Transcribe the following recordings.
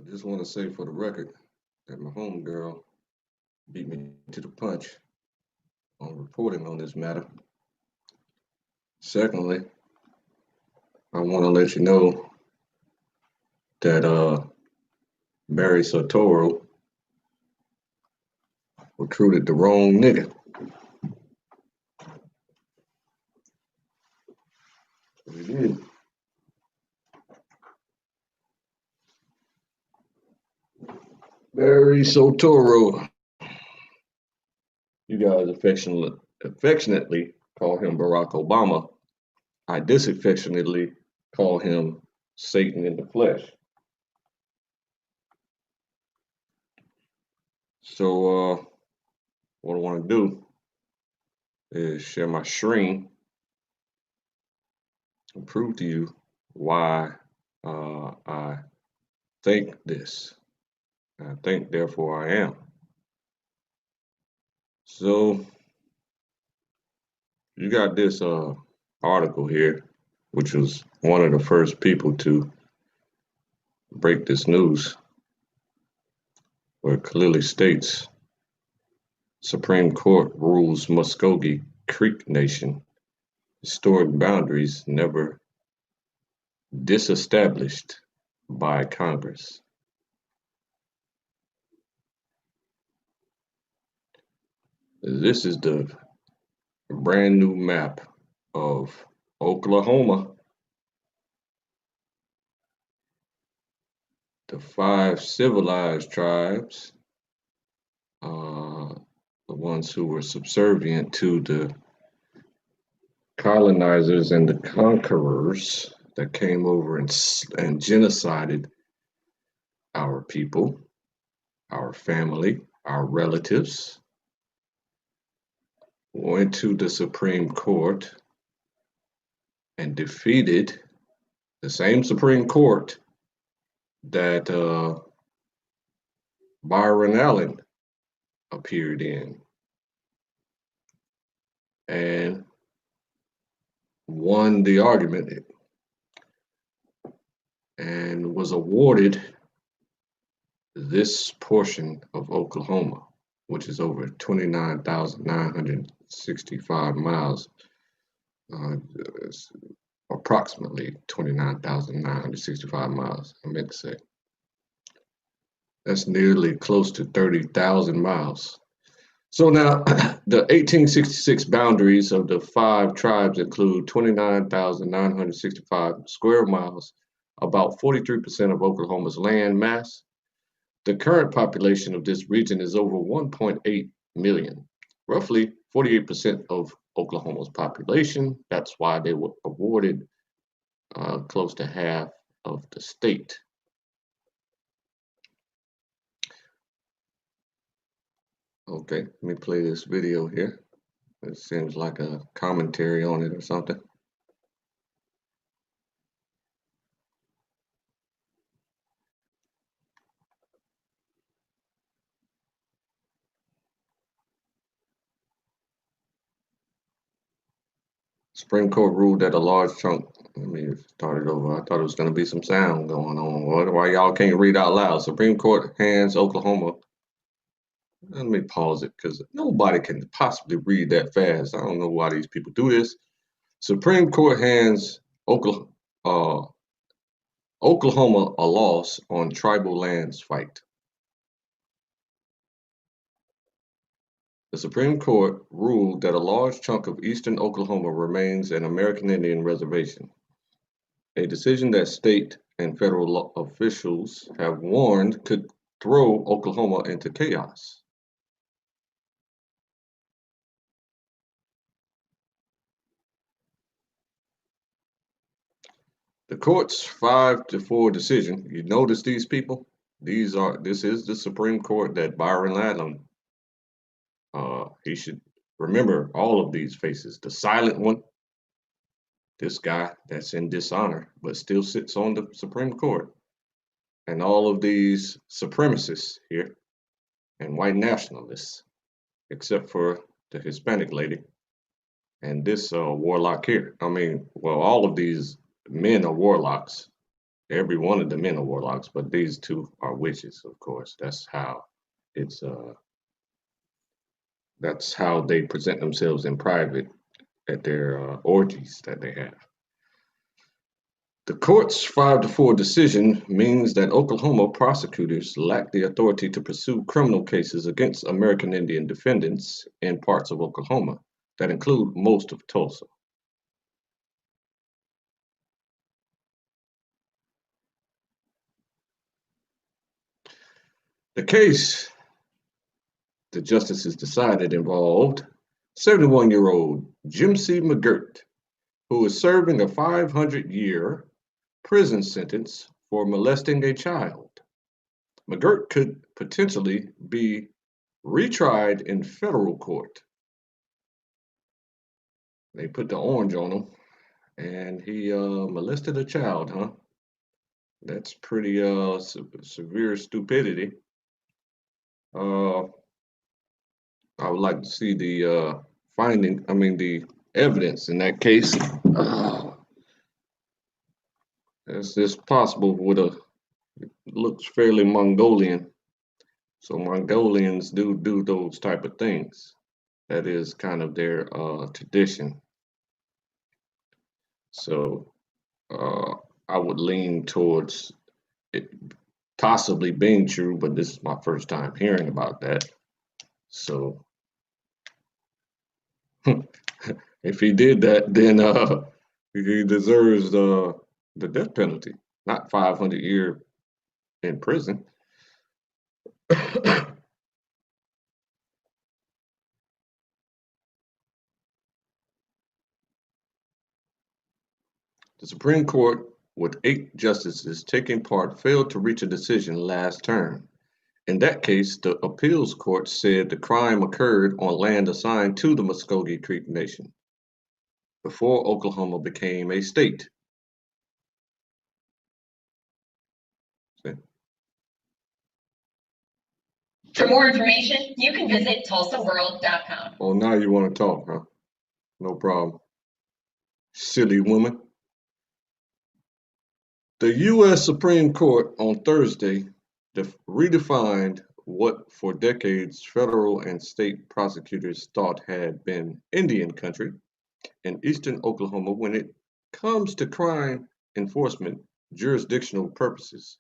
I just want to say for the record that my homegirl beat me to the punch on reporting on this matter. Secondly, I want to let you know that Barry Soetoro recruited the wrong nigga. He did. Barry Soetoro. You guys affectionately call him Barack Obama. I disaffectionately call him Satan in the flesh. So what I want to do is share my screen and prove to you why I think this. I think, therefore I am. So you got this article here, which was one of the first people to break this news, where it clearly states Supreme Court rules Muskogee Creek Nation historic boundaries never disestablished by Congress. This is the brand new map of Oklahoma. The 5 civilized tribes, the ones who were subservient to the colonizers and the conquerors that came over and genocided our people, our family, our relatives, went to the Supreme Court and defeated the same Supreme Court that Byron Allen appeared in, and won the argument and was awarded this portion of Oklahoma, which is over 29,965 miles, approximately 29,965 miles, I meant to say. That's nearly close to 30,000 miles. So now, the 1866 boundaries of the 5 tribes include 29,965 square miles, about 43% of Oklahoma's land mass. The current population of this region is over 1.8 million, roughly 48% of Oklahoma's population. That's why they were awarded close to half of the state. Okay, let me play this video here. It seems like a commentary on it or something. Supreme Court ruled that a large chunk, let me start it over. I thought it was going to be some sound going on. Why y'all can't read out loud? Supreme Court hands Oklahoma. Let me pause it because nobody can possibly read that fast. I don't know why these people do this. Supreme Court hands Oklahoma a loss on tribal lands fight. The Supreme Court ruled that a large chunk of eastern Oklahoma remains an American Indian reservation, a decision that state and federal officials have warned could throw Oklahoma into chaos. The court's 5-4 decision, you notice these people? This is the Supreme Court that Byron Allen, he should remember all of these faces. The silent one, this guy that's in dishonor, but still sits on the Supreme Court. And all of these supremacists here and white nationalists, except for the Hispanic lady and this warlock here. I mean, well, all of these men are warlocks every one of the men are warlocks, but these two are witches, of course. It's that's how they present themselves in private at their orgies that they have. The court's 5-4 decision means that Oklahoma prosecutors lack the authority to pursue criminal cases against American Indian defendants in parts of Oklahoma that include most of Tulsa. The case the justices decided involved 71-year-old Jim C. McGirt, who is serving a 500-year prison sentence for molesting a child. McGirt could potentially be retried in federal court. They put the orange on him, and he molested a child, huh? That's pretty severe stupidity. Uh, I would like to see the the evidence in that case. It's just possible with looks fairly Mongolian. So Mongolians do those type of things. That is kind of their tradition. So I would lean towards it possibly being true, but this is my first time hearing about that. So if he did that, then he deserves the death penalty, not 500 years in prison. The Supreme Court, with 8 justices taking part, failed to reach a decision last term. In that case, the appeals court said the crime occurred on land assigned to the Muskogee Creek Nation before Oklahoma became a state. For more information, you can visit TulsaWorld.com. Oh, now you want to talk, huh? No problem. Silly woman. The U.S. Supreme Court on Thursday redefined what for decades federal and state prosecutors thought had been Indian country in eastern Oklahoma when it comes to crime enforcement jurisdictional purposes.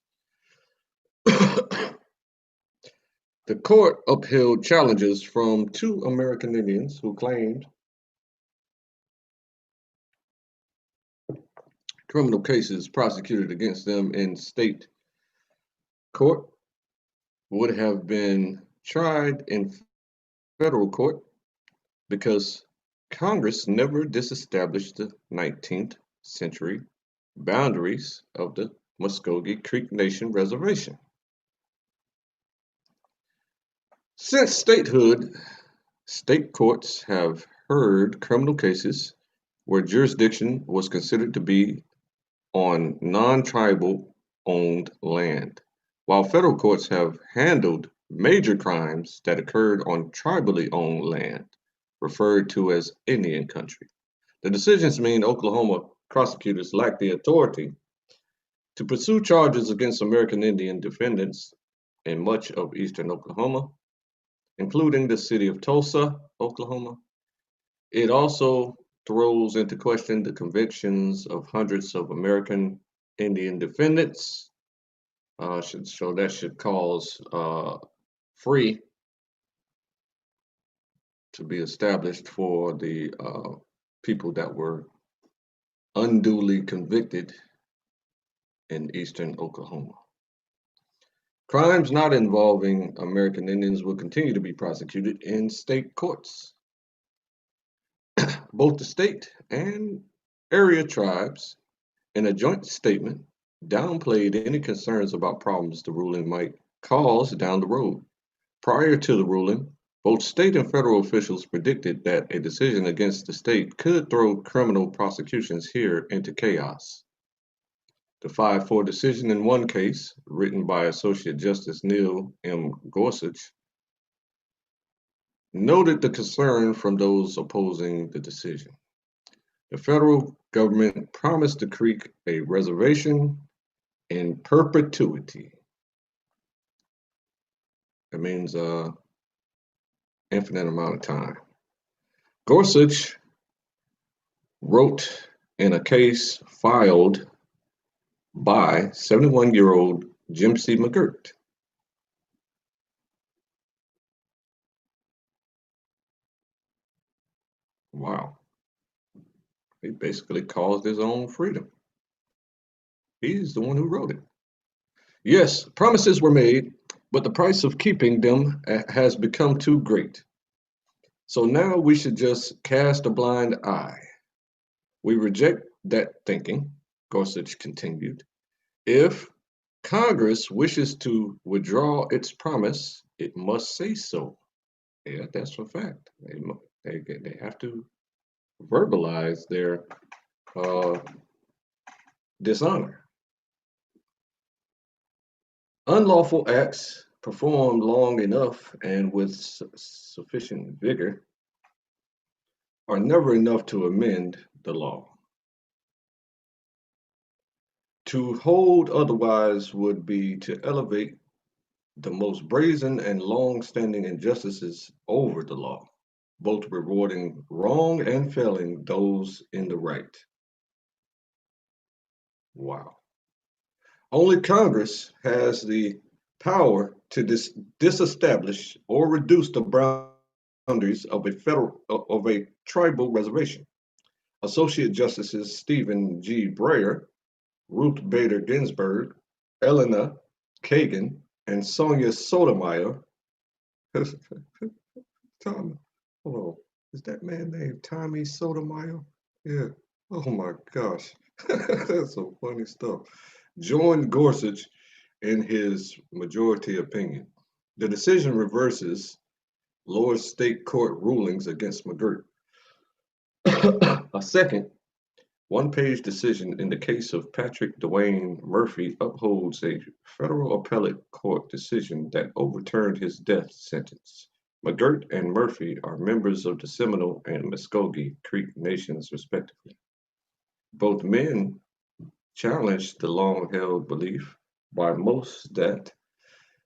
The court upheld challenges from 2 American Indians who claimed criminal cases prosecuted against them in state court would have been tried in federal court because Congress never disestablished the 19th century boundaries of the Muskogee Creek Nation Reservation. Since statehood, state courts have heard criminal cases where jurisdiction was considered to be on non-tribal owned land, while federal courts have handled major crimes that occurred on tribally owned land, referred to as Indian country. The decisions mean Oklahoma prosecutors lack the authority to pursue charges against American Indian defendants in much of eastern Oklahoma, including the city of Tulsa, Oklahoma. It also throws into question the convictions of hundreds of American Indian defendants. So that should cause free to be established for the people that were unduly convicted in eastern Oklahoma. Crimes not involving American Indians will continue to be prosecuted in state courts. Both the state and area tribes, in a joint statement, downplayed any concerns about problems the ruling might cause down the road. Prior to the ruling, both state and federal officials predicted that a decision against the state could throw criminal prosecutions here into chaos. The 5-4 decision in one case, written by Associate Justice Neil M. Gorsuch, noted the concern from those opposing the decision. The federal government promised the Creek a reservation in perpetuity. It means infinite amount of time. Gorsuch wrote in a case filed by 71-year-old Jim C. McGirt. Wow. He basically caused his own freedom. He's the one who wrote it. Yes, promises were made, but the price of keeping them has become too great. So now we should just cast a blind eye. We reject that thinking, Gorsuch continued. If Congress wishes to withdraw its promise, it must say so. Yeah, that's a fact. They have to verbalize their uh, dishonor. Unlawful acts performed long enough and with sufficient vigor are never enough to amend the law. To hold otherwise would be to elevate the most brazen and long-standing injustices over the law, both rewarding wrong and failing those in the right. Wow. Only Congress has the power to disestablish or reduce the boundaries of a tribal reservation. Associate Justices Stephen G. Breyer, Ruth Bader Ginsburg, Elena Kagan, and Sonia Sotomayor. Tom, hold on. Is that man named Tommy Sotomayor? Yeah. Oh my gosh. That's some funny stuff. Joined Gorsuch in his majority opinion. The decision reverses lower state court rulings against McGirt. A second one-page decision in the case of Patrick Dwayne Murphy upholds a federal appellate court decision that overturned his death sentence. McGirt and Murphy are members of the Seminole and Muskogee Creek nations, respectively. Both men challenged the long-held belief by most that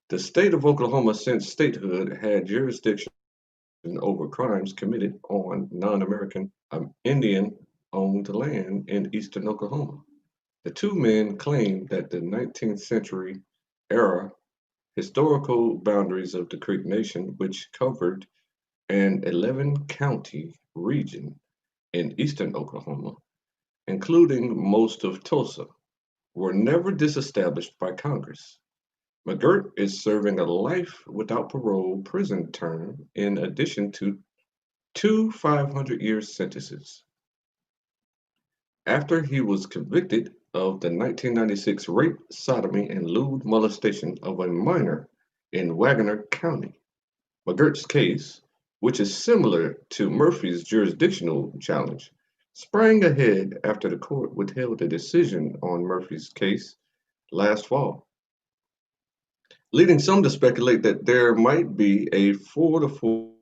the state of Oklahoma, since statehood, had jurisdiction over crimes committed on non-American Indian-owned land in eastern Oklahoma. The two men claimed that the 19th century era historical boundaries of the Creek Nation, which covered an 11-county region in eastern Oklahoma, including most of Tulsa, were never disestablished by Congress. McGirt is serving a life without parole prison term in addition to two 500-year sentences. After he was convicted of the 1996 rape, sodomy, and lewd molestation of a minor in Wagoner County. McGirt's case, which is similar to Murphy's jurisdictional challenge, sprang ahead after the court withheld a decision on Murphy's case last fall, leading some to speculate that there might be a 4-4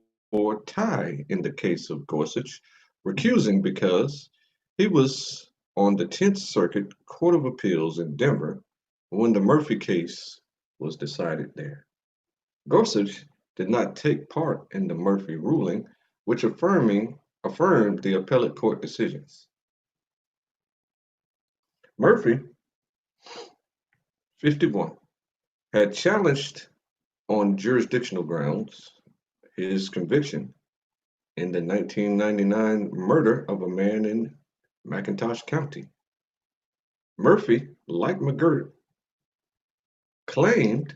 tie in the case of Gorsuch, recusing because he was on the 10th Circuit Court of Appeals in Denver when the Murphy case was decided there. Gorsuch did not take part in the Murphy ruling, which affirmed the appellate court decisions. Murphy, 51, had challenged on jurisdictional grounds his conviction in the 1999 murder of a man in McIntosh County. Murphy, like McGirt, claimed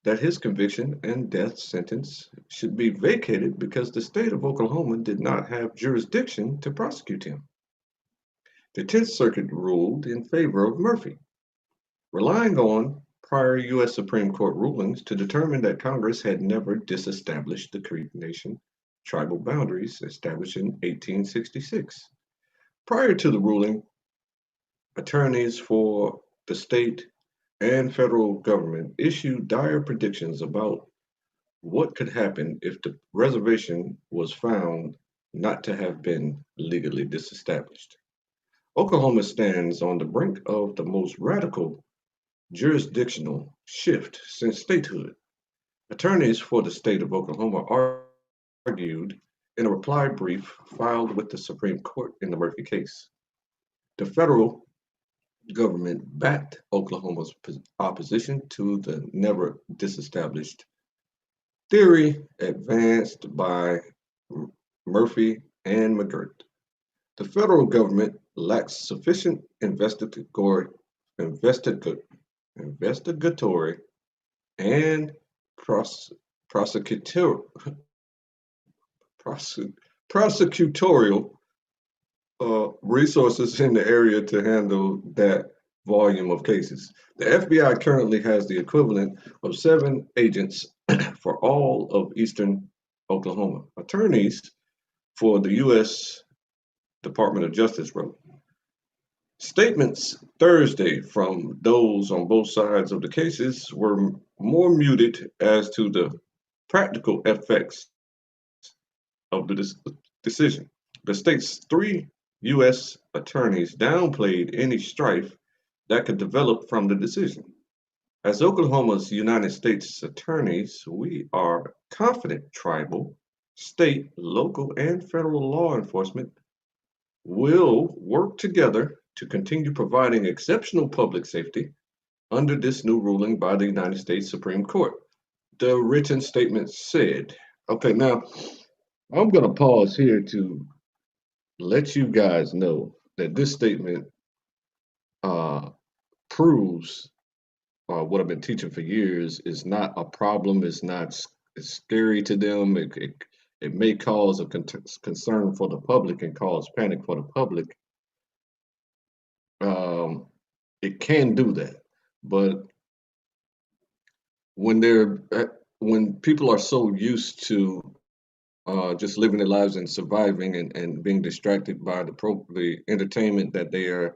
that his conviction and death sentence should be vacated because the state of Oklahoma did not have jurisdiction to prosecute him. The 10th Circuit ruled in favor of Murphy, relying on prior U.S. Supreme Court rulings to determine that Congress had never disestablished the Creek Nation tribal boundaries established in 1866. Prior to the ruling, attorneys for the state and federal government issued dire predictions about what could happen if the reservation was found not to have been legally disestablished. Oklahoma stands on the brink of the most radical jurisdictional shift since statehood. Attorneys for the state of Oklahoma argued in a reply brief filed with the Supreme Court in the Murphy case. The federal government backed Oklahoma's opposition to the never disestablished theory advanced by Murphy and McGirt. The federal government lacks sufficient investigatory and prosecutorial prosecutorial resources in the area to handle that volume of cases. The FBI currently has the equivalent of 7 agents for all of eastern Oklahoma. Attorneys for the U.S. Department of Justice wrote. Statements Thursday from those on both sides of the cases were more muted as to the practical effects of the decision. The state's 3 U.S. attorneys downplayed any strife that could develop from the decision. As Oklahoma's United States attorneys, we are confident tribal, state, local, and federal law enforcement will work together to continue providing exceptional public safety under this new ruling by the United States Supreme Court. The written statement said. Okay, now I'm going to pause here to let you guys know that this statement proves what I've been teaching for years is not a problem. It's scary to them. It may cause a concern for the public and cause panic for the public. It can do that, but when people are so used to just living their lives and surviving and being distracted by the entertainment that they are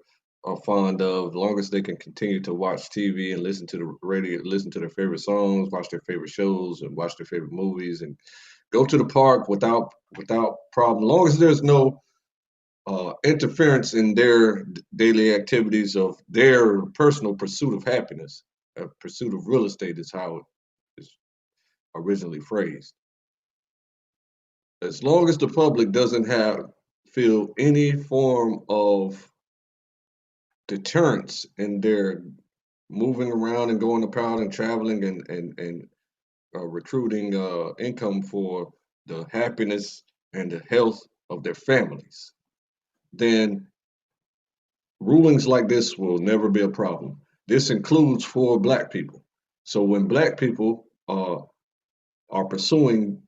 fond of, as long as they can continue to watch TV and listen to the radio, listen to their favorite songs, watch their favorite shows, and watch their favorite movies, and go to the park without problem, as long as there's no interference in their daily activities of their personal pursuit of happiness. Pursuit of real estate is how it is originally phrased. As long as the public doesn't feel any form of deterrence in their moving around and going about and traveling and recruiting income for the happiness and the health of their families, then rulings like this will never be a problem. This includes for Black people. So when Black people are pursuing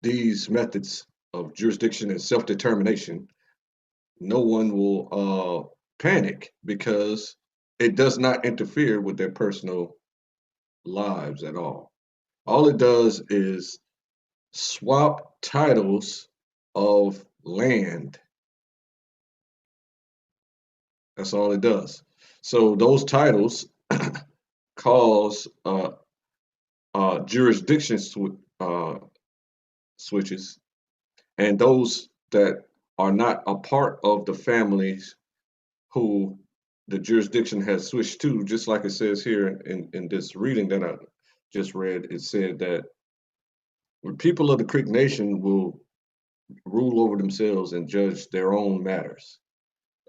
these methods of jurisdiction and self-determination, no one will panic because it does not interfere with their personal lives at all. All it does is swap titles of land. That's all it does. So those titles cause jurisdiction switches, and those that are not a part of the families who the jurisdiction has switched to, just like it says here in this reading that I just read, it said that when people of the Creek Nation will rule over themselves and judge their own matters.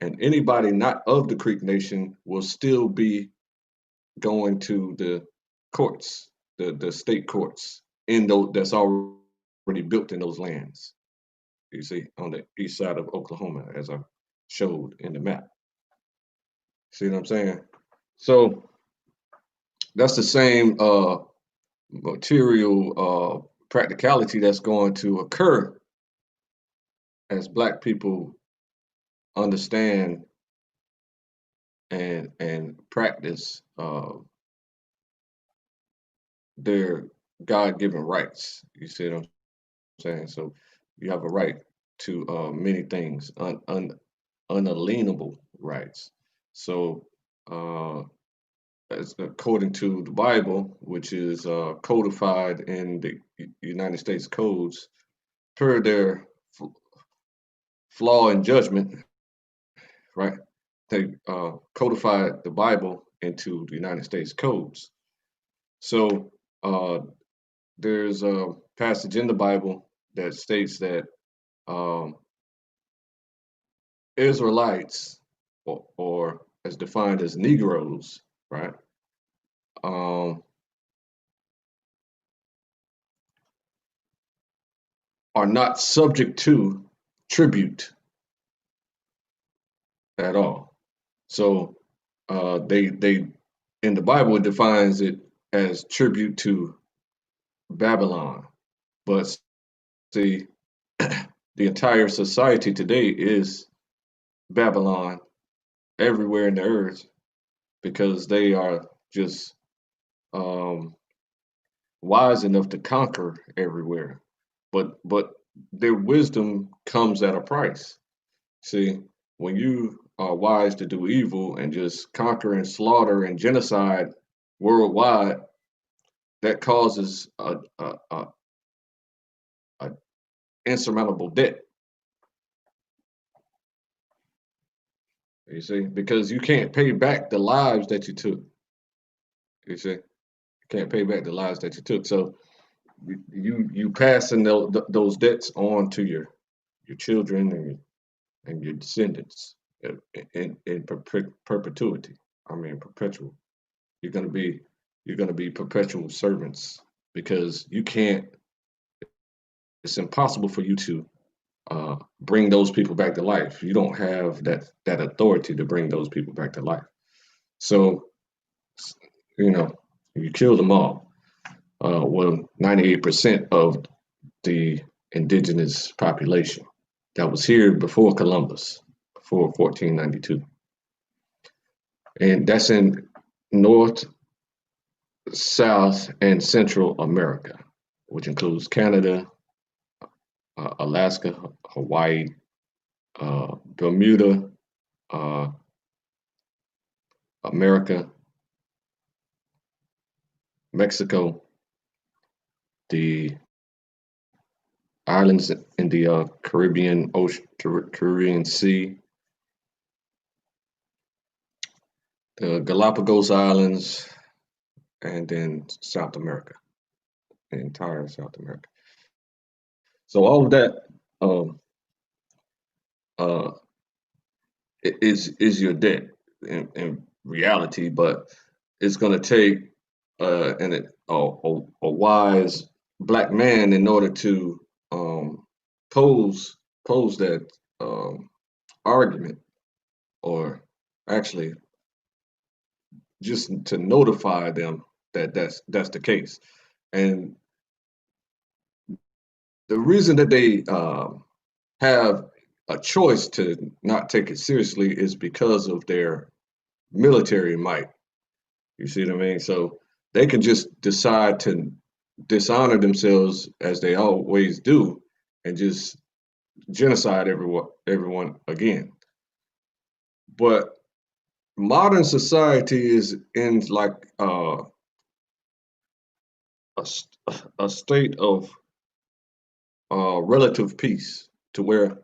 And anybody not of the Creek Nation will still be going to the courts, the state courts that's already built in those lands. You see, on the east side of Oklahoma, as I showed in the map. See what I'm saying? So that's the same material practicality that's going to occur as Black people understand and practice their God-given rights. You see what I'm saying? So you have a right to many things, unalienable rights. So as according to the Bible, which is codified in the United States codes, per their flaw in judgment, right? They codified the Bible into the United States codes. So there's a passage in the Bible that states that um, Israelites, or as defined as Negroes, right, um, are not subject to tribute at all. So they in the Bible it defines it as tribute to Babylon, but see, the entire society today is Babylon everywhere in the earth because they are just um, wise enough to conquer everywhere. But their wisdom comes at a price. See, when you are wise to do evil and just conquer and slaughter and genocide worldwide, that causes a insurmountable debt. You see, because you can't pay back the lives that you took. You see, you can't pay back the lives that you took. So you passing those debts on to your children and your descendants in perpetuity. I mean perpetual. You're gonna be you're gonna be perpetual servants because you can't. It's impossible for you to bring those people back to life. You don't have that authority to bring those people back to life. So you know you kill them all. Well, 98% of the indigenous population that was here before Columbus, before 1492. And that's in North, South, and Central America, which includes Canada, Alaska, Hawaii, Bermuda, uh, America, Mexico, the islands in the Caribbean Ocean, Caribbean Sea, the Galapagos Islands, and then South America, the entire South America. So all of that um, uh, is your debt in reality, but it's going to take a wise black man in order to pose that argument, or actually just to notify them that that's the case. And the reason that they have a choice to not take it seriously is because of their military might. You see what I mean? So they can just decide to dishonor themselves as they always do and just genocide everyone again. But modern society is in like a, a state of relative peace to where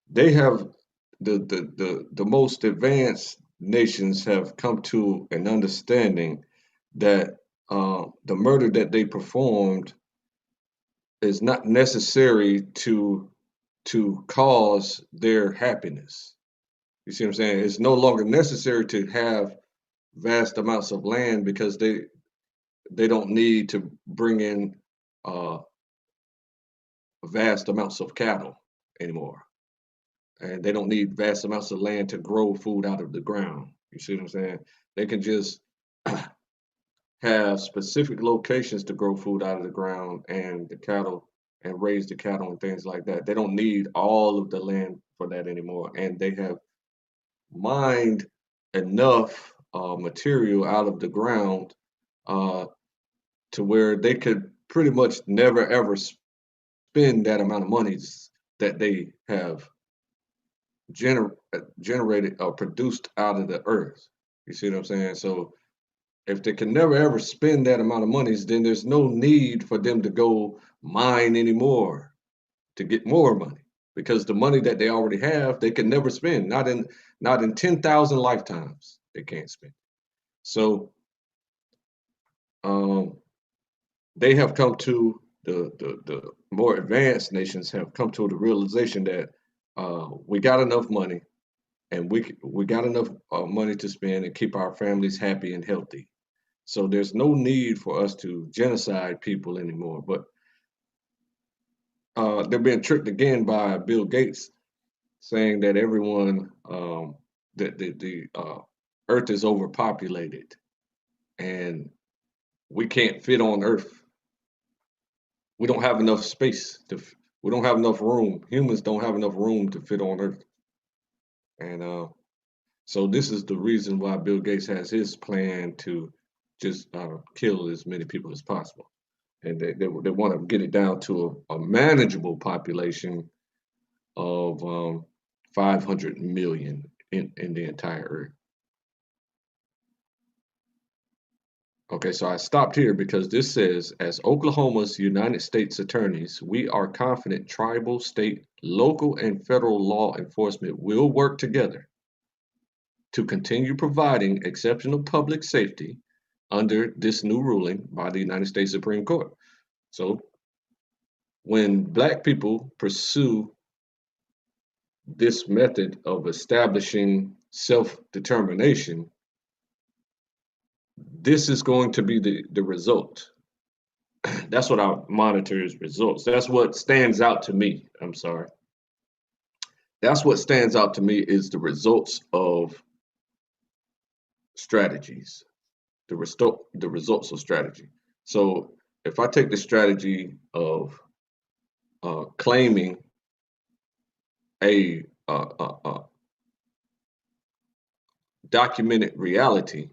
they have the most advanced nations have come to an understanding that the murder that they performed is not necessary to cause their happiness. You see what I'm saying? It's no longer necessary to have vast amounts of land because they don't need to bring in uh, vast amounts of cattle anymore, and they don't need vast amounts of land to grow food out of the ground. You see what I'm saying? They can just have specific locations to grow food out of the ground and the cattle and raise the cattle and things like that. They don't need all of the land for that anymore, and they have mined enough material out of the ground uh, to where they could pretty much never ever spend that amount of money that they have generated or produced out of the earth. You see what I'm saying? So if they can never ever spend that amount of monies, then there's no need for them to go mine anymore to get more money because the money that they already have, they can never spend. Not in 10,000 lifetimes, they can't spend. So they have come to the more advanced nations have come to the realization that we got enough money and we got enough money to spend and keep our families happy and healthy. So there's no need for us to genocide people anymore. But they're being tricked again by Bill Gates, saying that everyone that the Earth is overpopulated and we can't fit on Earth. We don't have enough space to. We don't have enough room. Humans don't have enough room to fit on Earth, and so this is the reason why Bill Gates has his plan to just kill as many people as possible, and they want to get it down to a manageable population of 500 million in the entire Earth. Okay, so I stopped here because this says, as Oklahoma's United States attorneys, we are confident tribal, state, local, and federal law enforcement will work together to continue providing exceptional public safety under this new ruling by the United States Supreme Court. So when Black people pursue this method of establishing self-determination, this is going to be the result. That's what I monitor as results. That's what stands out to me. I'm sorry. That's what stands out to me is the results of strategies, the results of strategy. So if I take the strategy of claiming a documented reality,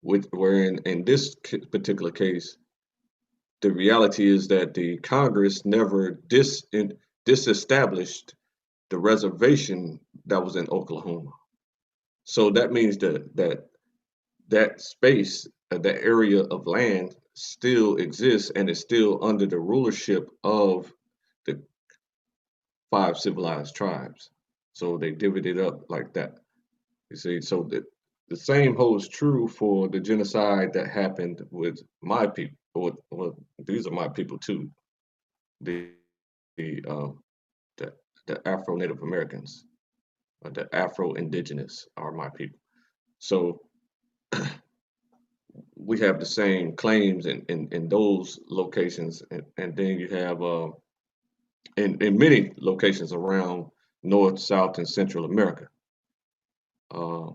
wherein in this particular case, the reality is that the Congress never disestablished the reservation that was in Oklahoma. So that means that space, that area of land still exists and is still under the rulership of the 5 civilized tribes. So they divvied it up like that. You see, so the same holds true for the genocide that happened with my people. Well, these are my people too. The the um, the Afro Native Americans, the Afro Indigenous are my people. So we have the same claims in those locations, and then you have in many locations around North, South, and Central America. Uh,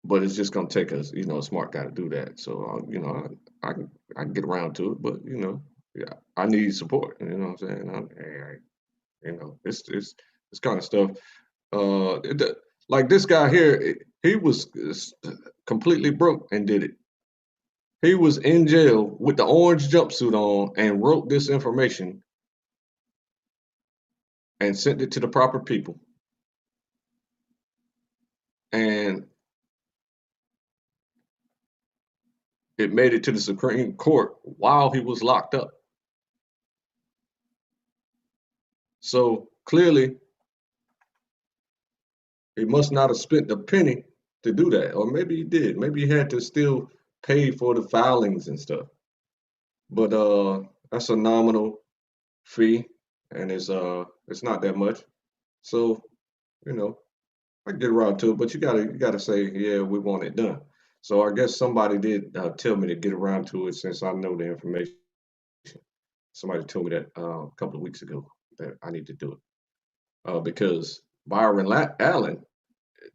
but it's just going to take us, a smart guy to do that. So, I can get around to it, but yeah, I need support. You know what I'm saying? It's kind of stuff. Like this guy here, he was completely broke and did it. He was in jail with the orange jumpsuit on and wrote this information and sent it to the proper people. And it made it to the Supreme Court while he was locked up. So clearly, he must not have spent a penny to do that. Or maybe he did. Maybe he had to still pay for the filings and stuff. But that's a nominal fee and it's not that much. So, you know, I get around to it, but you gotta say, yeah, we want it done. So I guess somebody did tell me to get around to it since I know the information. Somebody told me that a couple of weeks ago that I need to do it because Byron Allen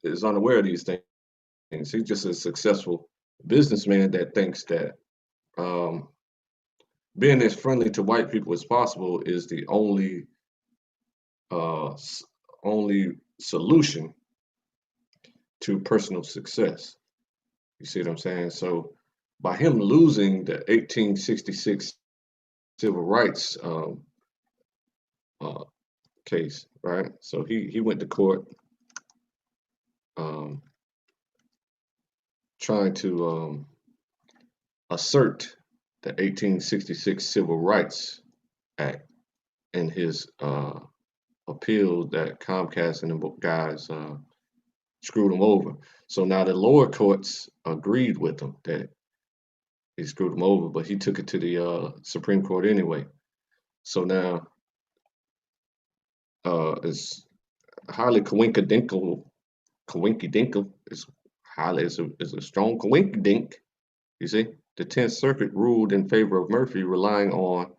is unaware of these things. He's just a successful businessman that thinks that um, being as friendly to white people as possible is the uh, only solution to personal success. You see what I'm saying? So by him losing the 1866 civil rights uh, case, right? So he went to court um, trying to assert the 1866 Civil Rights Act in his appeal that Comcast and the guys screwed him over. So now the lower courts agreed with him that he screwed him over, but he took it to the Supreme Court anyway. So now it's highly coincidental. Is highly is a strong coinkydink. You see, the 10th Circuit ruled in favor of Murphy, relying on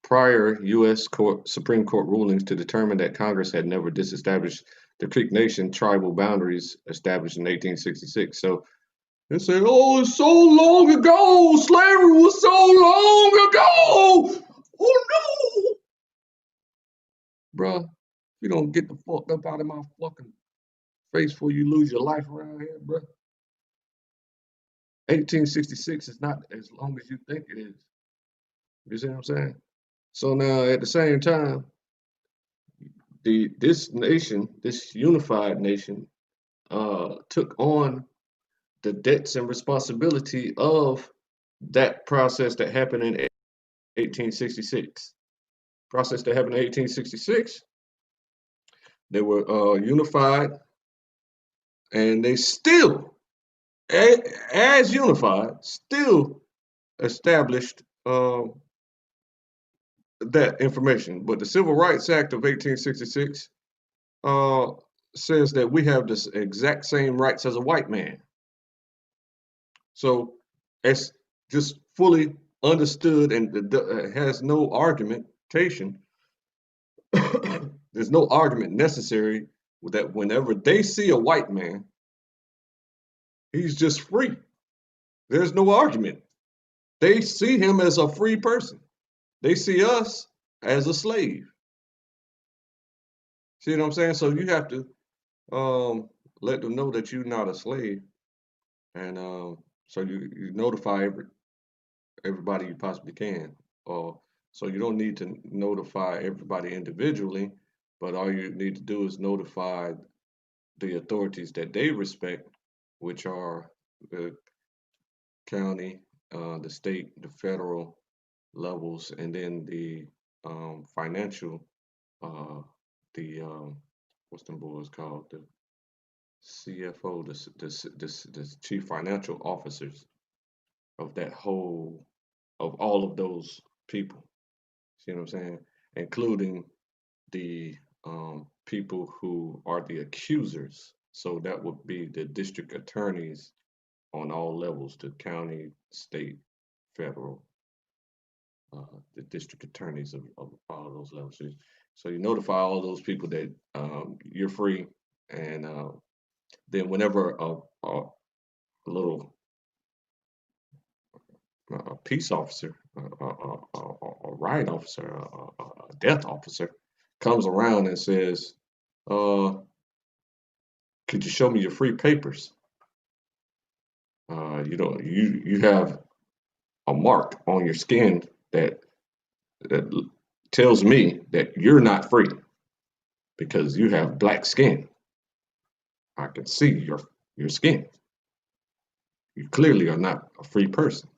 prior U.S. Supreme Court rulings to determine that Congress had never disestablished the Creek Nation tribal boundaries established in 1866. So they say, oh, it's so long ago. Slavery was so long ago. Oh, no. Bruh, you don't get the fuck up out of my fucking face before you lose your life around here, bruh. 1866 is not as long as you think it is. You see what I'm saying? So now at the same time, this nation, this unified nation, took on the debts and responsibility of that process that happened in 1866. Process that happened in 1866. They were unified, and they still, as unified, still established that information. But the Civil Rights Act of 1866 says that we have the exact same rights as a white man. So it's just fully understood and has no argumentation. There's no argument necessary that whenever they see a white man, he's just free. There's no argument. They see him as a free person. They see us as a slave. See what I'm saying? So you have to let them know that you're not a slave, and so you notify everybody you possibly can. So you don't need to notify everybody individually, but all you need to do is notify the authorities that they respect, which are the county, the state, the federal levels, and then the financial, the what's them boys called, the CFO, the chief financial officers of that whole, of all of those people. See what I'm saying? Including the people who are the accusers. So that would be the district attorneys on all levels, the county, state, federal, the district attorneys of all those levels. So you notify all those people that you're free, and then whenever a little a peace officer, a riot officer, a death officer comes around and says, could you show me your free papers? You have a mark on your skin that tells me that you're not free because you have black skin. I can see your skin. You clearly are not a free person.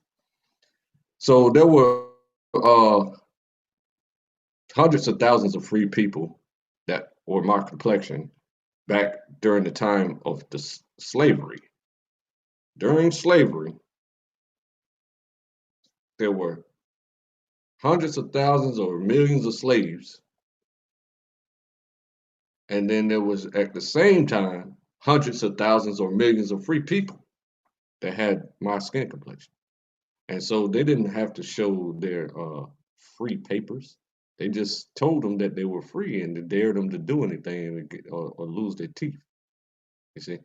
So there were hundreds of thousands of free people that were my complexion back during the time of the slavery. During slavery, there were hundreds of thousands or millions of slaves. And then there was, at the same time, hundreds of thousands or millions of free people that had my skin complexion. And so they didn't have to show their free papers. They just told them that they were free and dared them to do anything or lose their teeth. You see,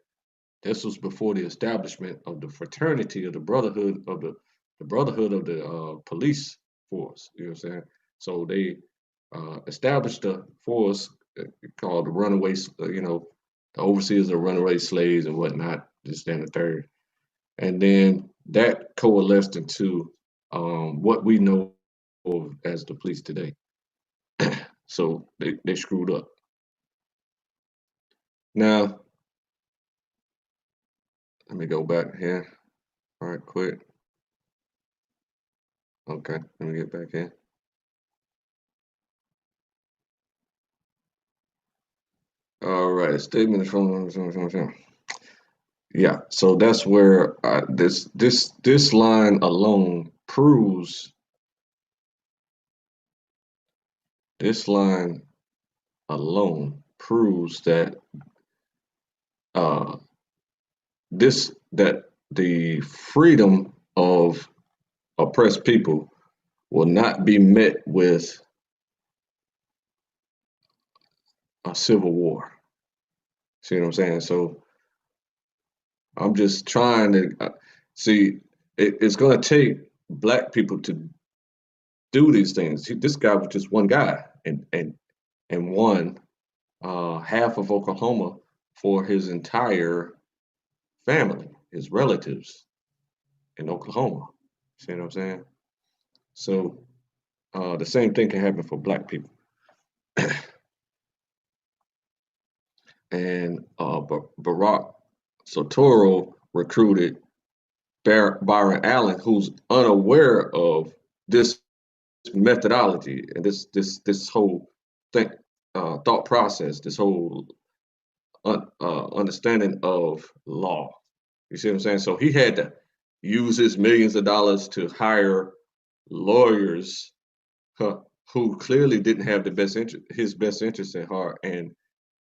this was before the establishment of the fraternity of the brotherhood of the brotherhood of the police force. You know what I'm saying? So they established a force called the runaways. The overseers of runaway slaves and whatnot. This, that, and the third. And then that coalesced into what we know of as the police today. So they screwed up. Now, let me go back here. All right, quick. Okay, let me get back in. All right, statement from. Yeah, so that's where this line alone proves this line alone proves that uh, that the freedom of oppressed people will not be met with a civil war. See what I'm saying? So I'm just trying to see. It's going to take black people to do these things. This guy was just one guy, and won half of Oklahoma for his entire family, his relatives in Oklahoma. See what I'm saying? So the same thing can happen for black people. And Barak Soetoro recruited Byron Allen, who's unaware of this methodology and this whole thing, thought process, this whole understanding of law. You see what I'm saying? So he had to use his millions of dollars to hire lawyers who clearly didn't have his best interest at heart, and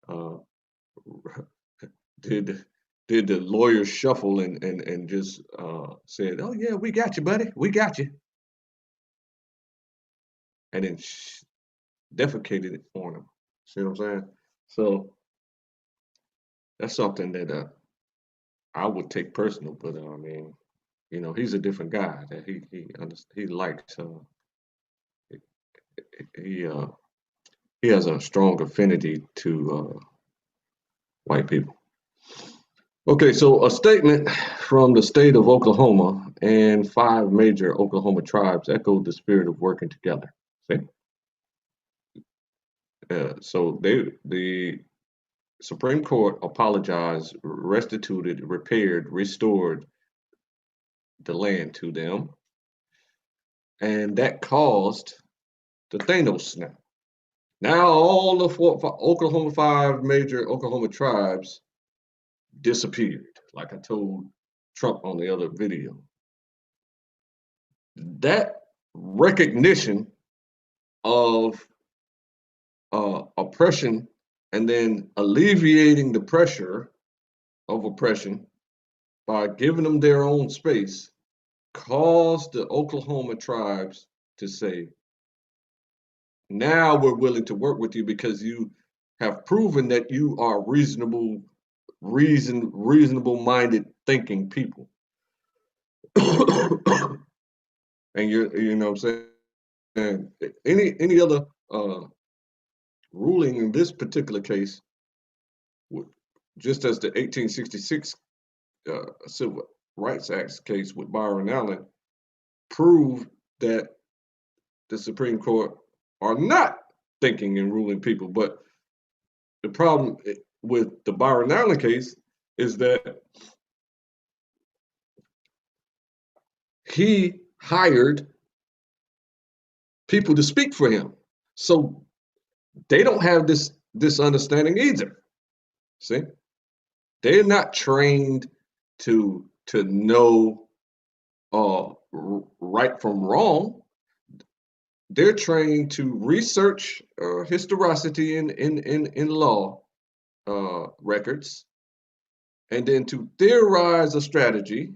uh, did did the lawyers shuffle and just said, "Oh yeah, we got you, buddy, we got you," and then defecated it on him. See what I'm saying? So that's something that I would take personal, but I mean, he's a different guy. That he likes he uh, he has a strong affinity to white people. Okay, so a statement from the state of Oklahoma and 5 major Oklahoma tribes echoed the spirit of working together. See? So the Supreme Court apologized, restituted, repaired, restored the land to them, and that caused the Thanos snap. Now all the Oklahoma 5 major Oklahoma tribes disappeared, like I told Trump on the other video. That recognition of oppression and then alleviating the pressure of oppression by giving them their own space caused the Oklahoma tribes to say, now we're willing to work with you because you have proven that you are reasonable minded thinking people. And you know what I'm saying? Any other ruling in this particular case, just as the 1866 Civil Rights Act case with Byron Allen, proved that the Supreme Court are not thinking and ruling people. But the problem with the Byron Allen case is that he hired people to speak for him. So they don't have this understanding either. See? They're not trained to know right from wrong. They're trained to research historicity in law records, and then to theorize a strategy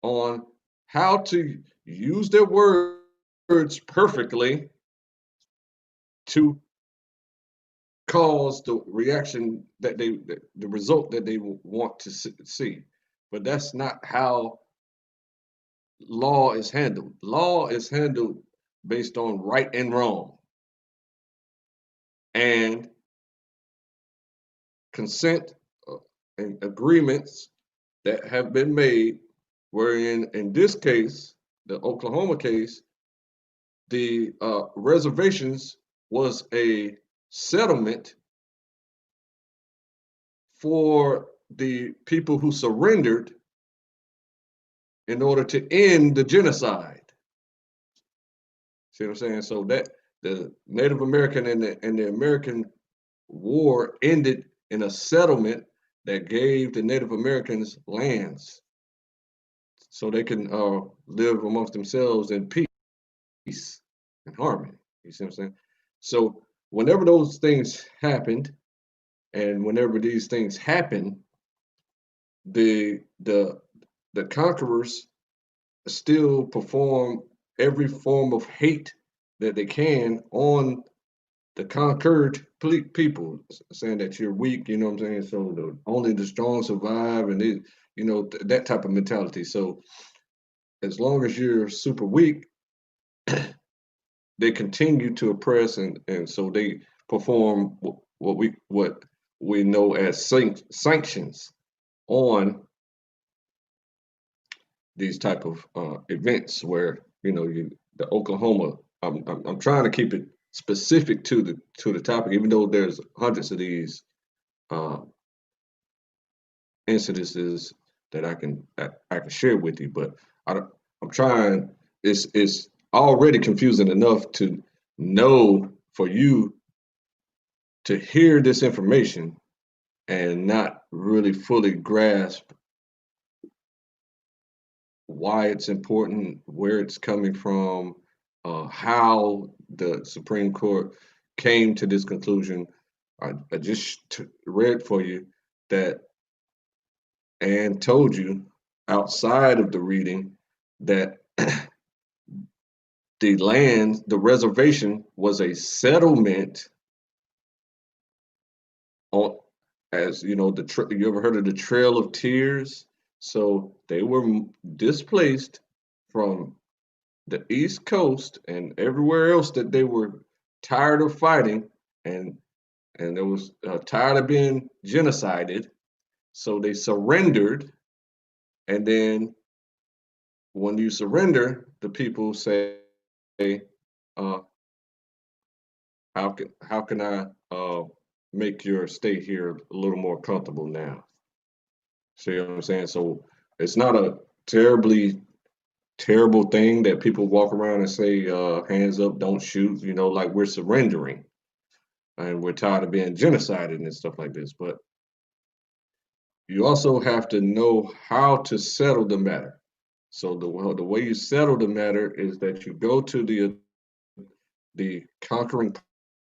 on how to use their words perfectly to cause the reaction the result that they want to see. But that's not how law is handled. Law is handled based on right and wrong and consent and agreements that have been made, wherein in this case, the Oklahoma case, the reservations was a settlement for the people who surrendered in order to end the genocide. See what I'm saying? So that the Native American and the American war ended in a settlement that gave the Native Americans lands so they can live amongst themselves in peace and harmony. You see what I'm saying? So whenever those things happened, and whenever these things happen, the the the conquerors still perform every form of hate that they can on the conquered people, saying that you're weak. You know what I'm saying? So only the strong survive, and that type of mentality. So as long as you're super weak, they continue to oppress, and so they perform what we know as sanctions on these type of events where the Oklahoma. I'm trying to keep it specific to the topic, even though there's hundreds of these uh, incidences that I can share with you, but I'm trying. It's already confusing enough to know for you to hear this information and not really fully grasp why it's important, where it's coming from, how the Supreme Court came to this conclusion. I just read for you that and told you outside of the reading that the reservation was a settlement on, as you know, you ever heard of the Trail of Tears? So they were displaced from the East Coast and everywhere else that they were tired of fighting, and they was tired of being genocided. So they surrendered, and then when you surrender, the people say, uh, how can I make your stay here a little more comfortable now?" See what I'm saying? So it's not a terribly terrible thing that people walk around and say, "Hands up, don't shoot." Like we're surrendering and we're tired of being genocided and stuff like this. But you also have to know how to settle the matter. So the way you settle the matter is that you go to the conquering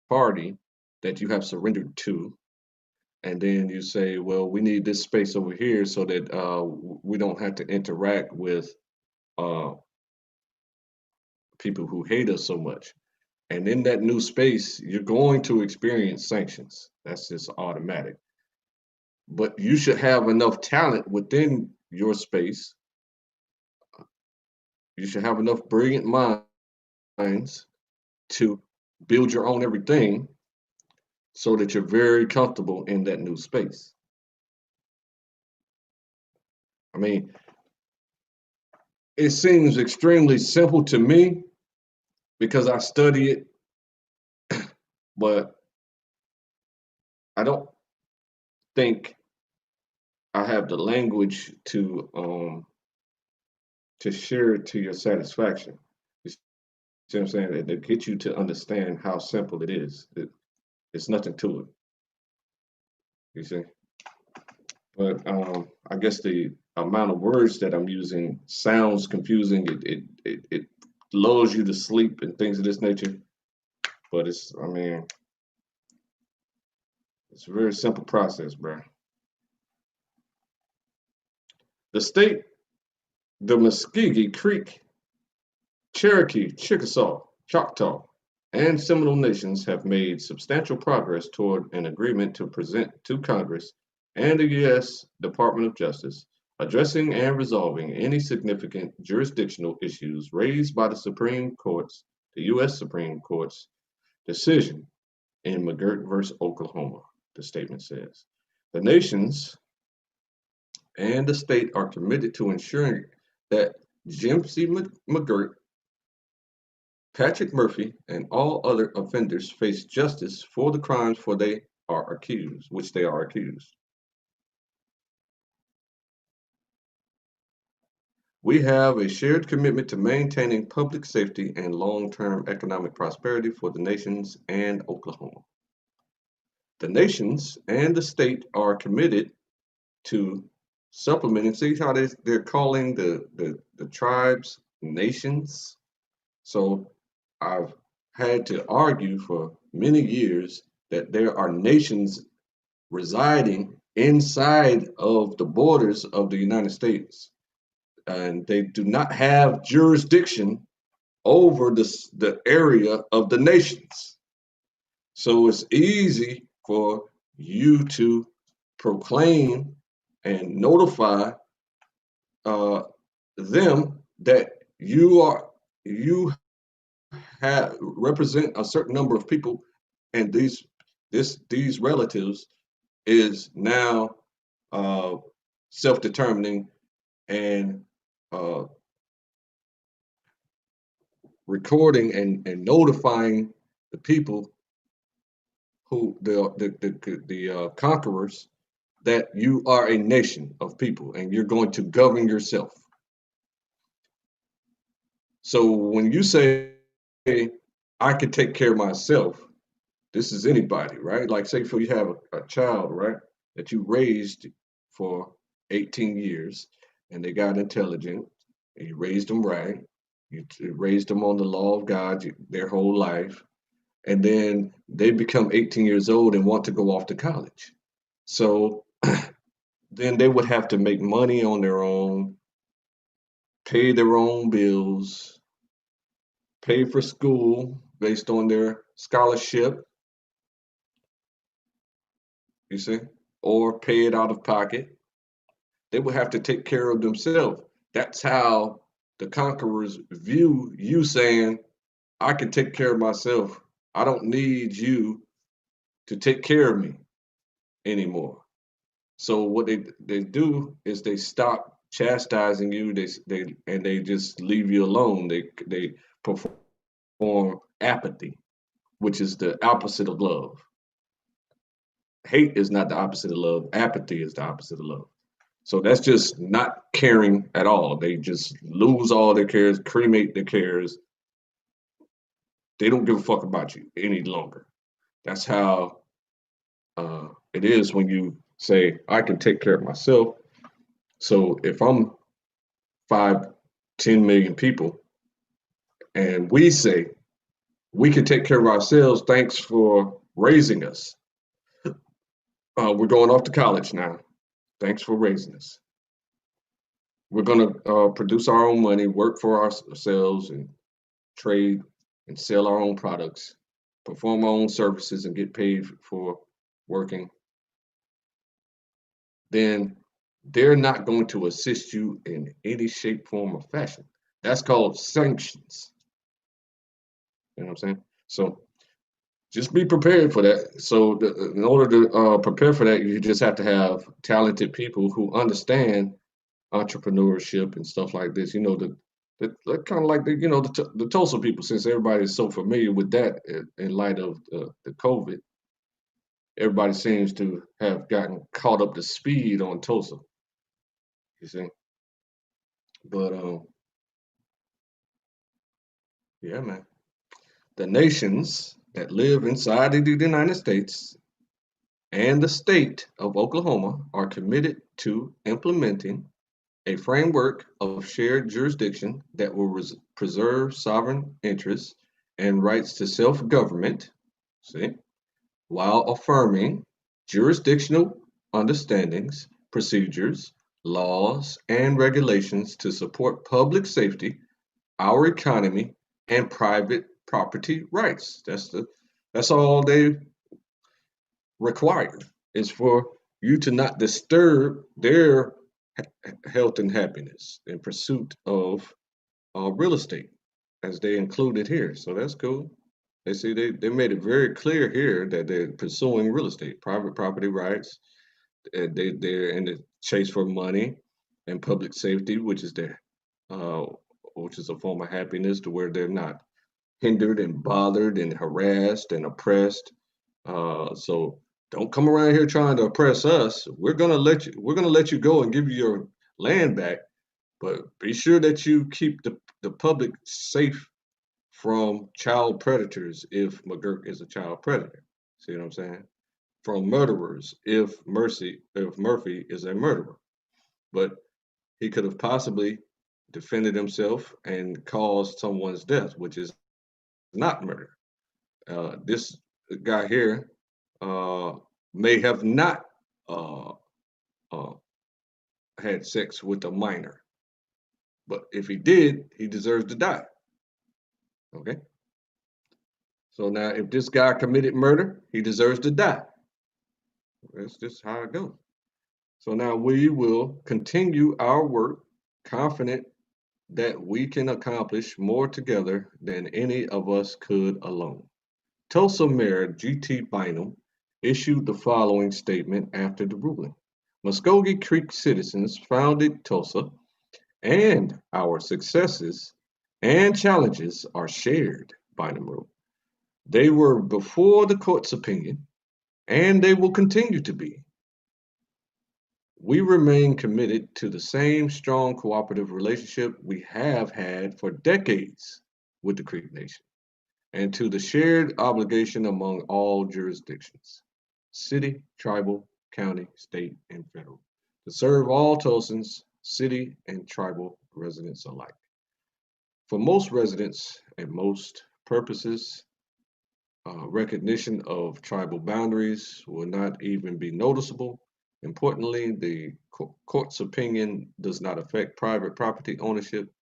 party that you have surrendered to, and then you say, well, we need this space over here so that we don't have to interact with uh, people who hate us so much. And in that new space, you're going to experience sanctions. That's just automatic. But you should have enough talent within your space. You should have enough brilliant minds to build your own everything so that you're very comfortable in that new space. I mean, it seems extremely simple to me because I study it, but I don't think I have the language to share it to your satisfaction. You see what I'm saying? To get you to understand how simple it is. It's nothing to it. You see? But I guess the amount of words that I'm using sounds confusing. It lulls you to sleep and things of this nature. But I mean, it's a very simple process, bro. The state, the Muskogee Creek, Cherokee, Chickasaw, Choctaw, and Seminole nations have made substantial progress toward an agreement to present to Congress and the U.S. Department of Justice, addressing and resolving any significant jurisdictional issues raised by the U.S. Supreme Court's decision in McGirt versus Oklahoma, the statement says. The nations and the state are committed to ensuring that Jim C. McGirt, Patrick Murphy, and all other offenders face justice for the crimes which they are accused. We have a shared commitment to maintaining public safety and long-term economic prosperity for the nations and Oklahoma. The nations and the state are committed to supplementing. See how they're calling the tribes nations? So I've had to argue for many years that there are nations residing inside of the borders of the United States, and they do not have jurisdiction over the area of the nations. So it's easy for you to proclaim and notify uh, them that you have represent a certain number of people, and these relatives is now uh, self-determining and uh, recording and notifying the people who the conquerors that you are a nation of people and you're going to govern yourself. So when you say I can take care of myself, this is anybody, right? Like say for you have a child, right, that you raised for 18 years and they got intelligent and you raised them right. You raised them on the law of God their whole life. And then they become 18 years old and want to go off to college. So then they would have to make money on their own, pay their own bills, pay for school based on their scholarship, you see, or pay it out of pocket. They would have to take care of themselves. That's how the conquerors view you saying, I can take care of myself. I don't need you to take care of me anymore. So what they do is they stop chastising you. They just leave you alone. They perform apathy, which is the opposite of love. Hate is not the opposite of love. Apathy is the opposite of love. So that's just not caring at all. They just lose all their cares, cremate their cares. They don't give a fuck about you any longer. That's how it is when you say, I can take care of myself. So if I'm 5, 10 million people and we say we can take care of ourselves, thanks for raising us. We're going off to college now. Thanks for raising us. We're going to produce our own money, work for ourselves, and trade and sell our own products, perform our own services, and get paid for working. Then they're not going to assist you in any shape, form, or fashion. That's called sanctions. You know what I'm saying? So just be prepared for that. So in order to prepare for that, you just have to have talented people who understand entrepreneurship and stuff like this. You know, the kind of like the Tulsa people, since everybody is so familiar with that in light of the COVID, everybody seems to have gotten caught up to speed on Tulsa. You see, but yeah, man, the nations that live inside of the United States and the state of Oklahoma are committed to implementing a framework of shared jurisdiction that will preserve sovereign interests and rights to self-government, see, while affirming jurisdictional understandings, procedures, laws, and regulations to support public safety, our economy, and private property rights. That's all they require is for you to not disturb their health and happiness in pursuit of real estate, as they included here. So that's cool. They see they made it very clear here that they're pursuing real estate, private property rights. They're in the chase for money and public safety, uh, which is a form of happiness to where they're not hindered and bothered and harassed and oppressed. So don't come around here trying to oppress us. We're gonna let you go and give you your land back, but be sure that you keep the public safe from child predators if McGurk is a child predator. See what I'm saying? from murderers if Murphy is a murderer. But he could have possibly defended himself and caused someone's death, which is not murder. This guy here uh, may have not uh, uh, had sex with a minor, but if he did, he deserves to die. Okay. So now, if this guy committed murder, he deserves to die. That's just how it goes. So now we will continue our work, confident that we can accomplish more together than any of us could alone. Tulsa Mayor G.T. Bynum issued the following statement after the ruling. Muskogee Creek citizens founded Tulsa, and our successes and challenges are shared, Bynum wrote. They were before the court's opinion, and they will continue to be. We remain committed to the same strong cooperative relationship we have had for decades with the Creek Nation, and to the shared obligation among all jurisdictions, city, tribal, county, state, and federal, to serve all Tulsans, city and tribal residents alike. For most residents and most purposes, recognition of tribal boundaries will not even be noticeable. Importantly, the court's opinion does not affect private property ownership.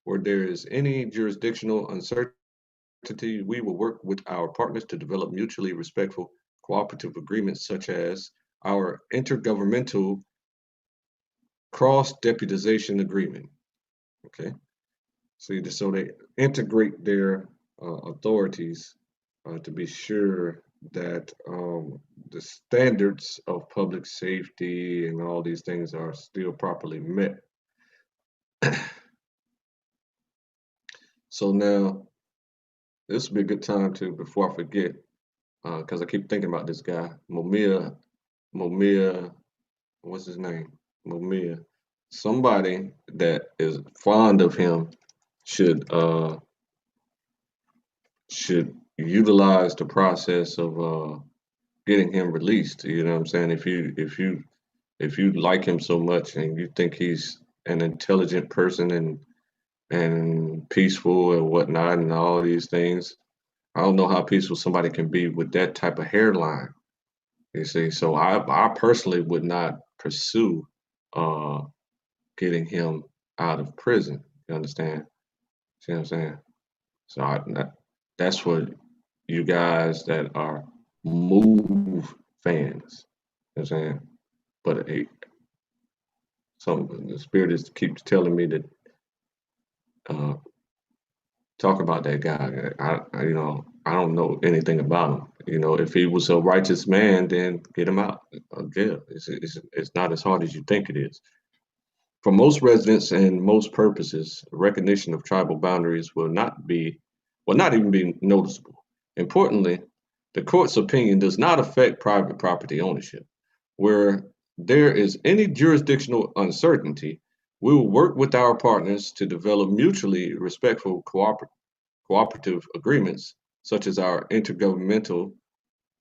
Where there is any jurisdictional uncertainty, we will work with our partners to develop mutually respectful cooperative agreements such as our intergovernmental cross-deputization agreement. Okay, so they integrate their authorities to be sure that the standards of public safety and all these things are still properly met. So now, this would be a good time to, before I forget, because I keep thinking about this guy, Momia, what's his name? Momia. Somebody that is fond of him should utilize the process of getting him released. You know what I'm saying? If you like him so much and you think he's an intelligent person and peaceful and whatnot and all these things, I don't know how peaceful somebody can be with that type of hairline. You see, so I personally would not pursue uh, getting him out of prison. You understand? See what I'm saying? So that's for you guys that are Move fans. You know what I'm saying? But the spirit is keeps telling me to uh, talk about that guy. I don't know anything about him. If he was a righteous man, then get him out of jail. It's not as hard as you think it is. For most residents and most purposes, recognition of tribal boundaries will not even be noticeable. Importantly, the court's opinion does not affect private property ownership. Where there is any jurisdictional uncertainty, we will work with our partners to develop mutually respectful cooperative agreements, such as our intergovernmental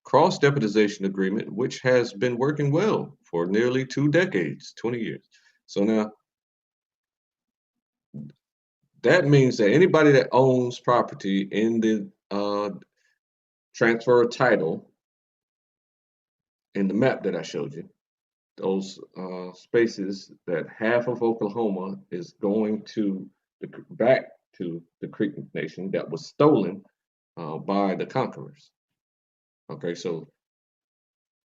cross-deputization agreement, which has been working well for nearly 2 decades, 20 years. So now that means that anybody that owns property in the transfer of title in the map that I showed you, those spaces that half of Oklahoma is going to back to the Creek Nation that was stolen by the conquerors. Okay, so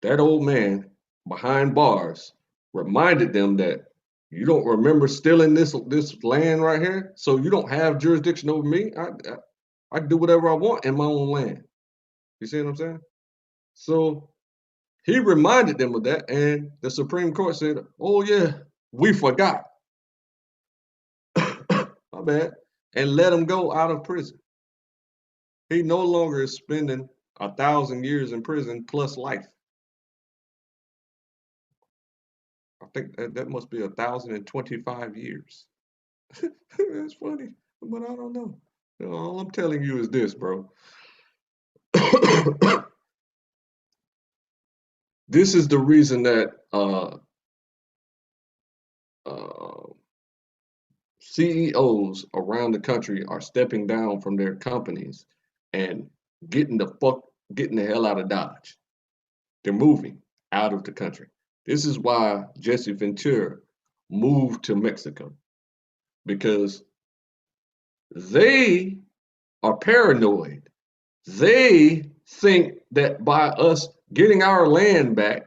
that old man behind bars reminded them that you don't remember stealing this land right here, so you don't have jurisdiction over me. I do whatever I want in my own land. You see what I'm saying? So he reminded them of that, and the Supreme Court said, "Oh yeah, we forgot." My bad, and let him go out of prison. He no longer is spending 1,000 years in prison plus life. I think that must be 1,025 years. That's funny, but I don't know. All I'm telling you is this, bro. This is the reason that CEOs around the country are stepping down from their companies and getting the hell out of Dodge. They're moving out of the country. This is why Jesse Ventura moved to Mexico, because they are paranoid. They think that by us getting our land back,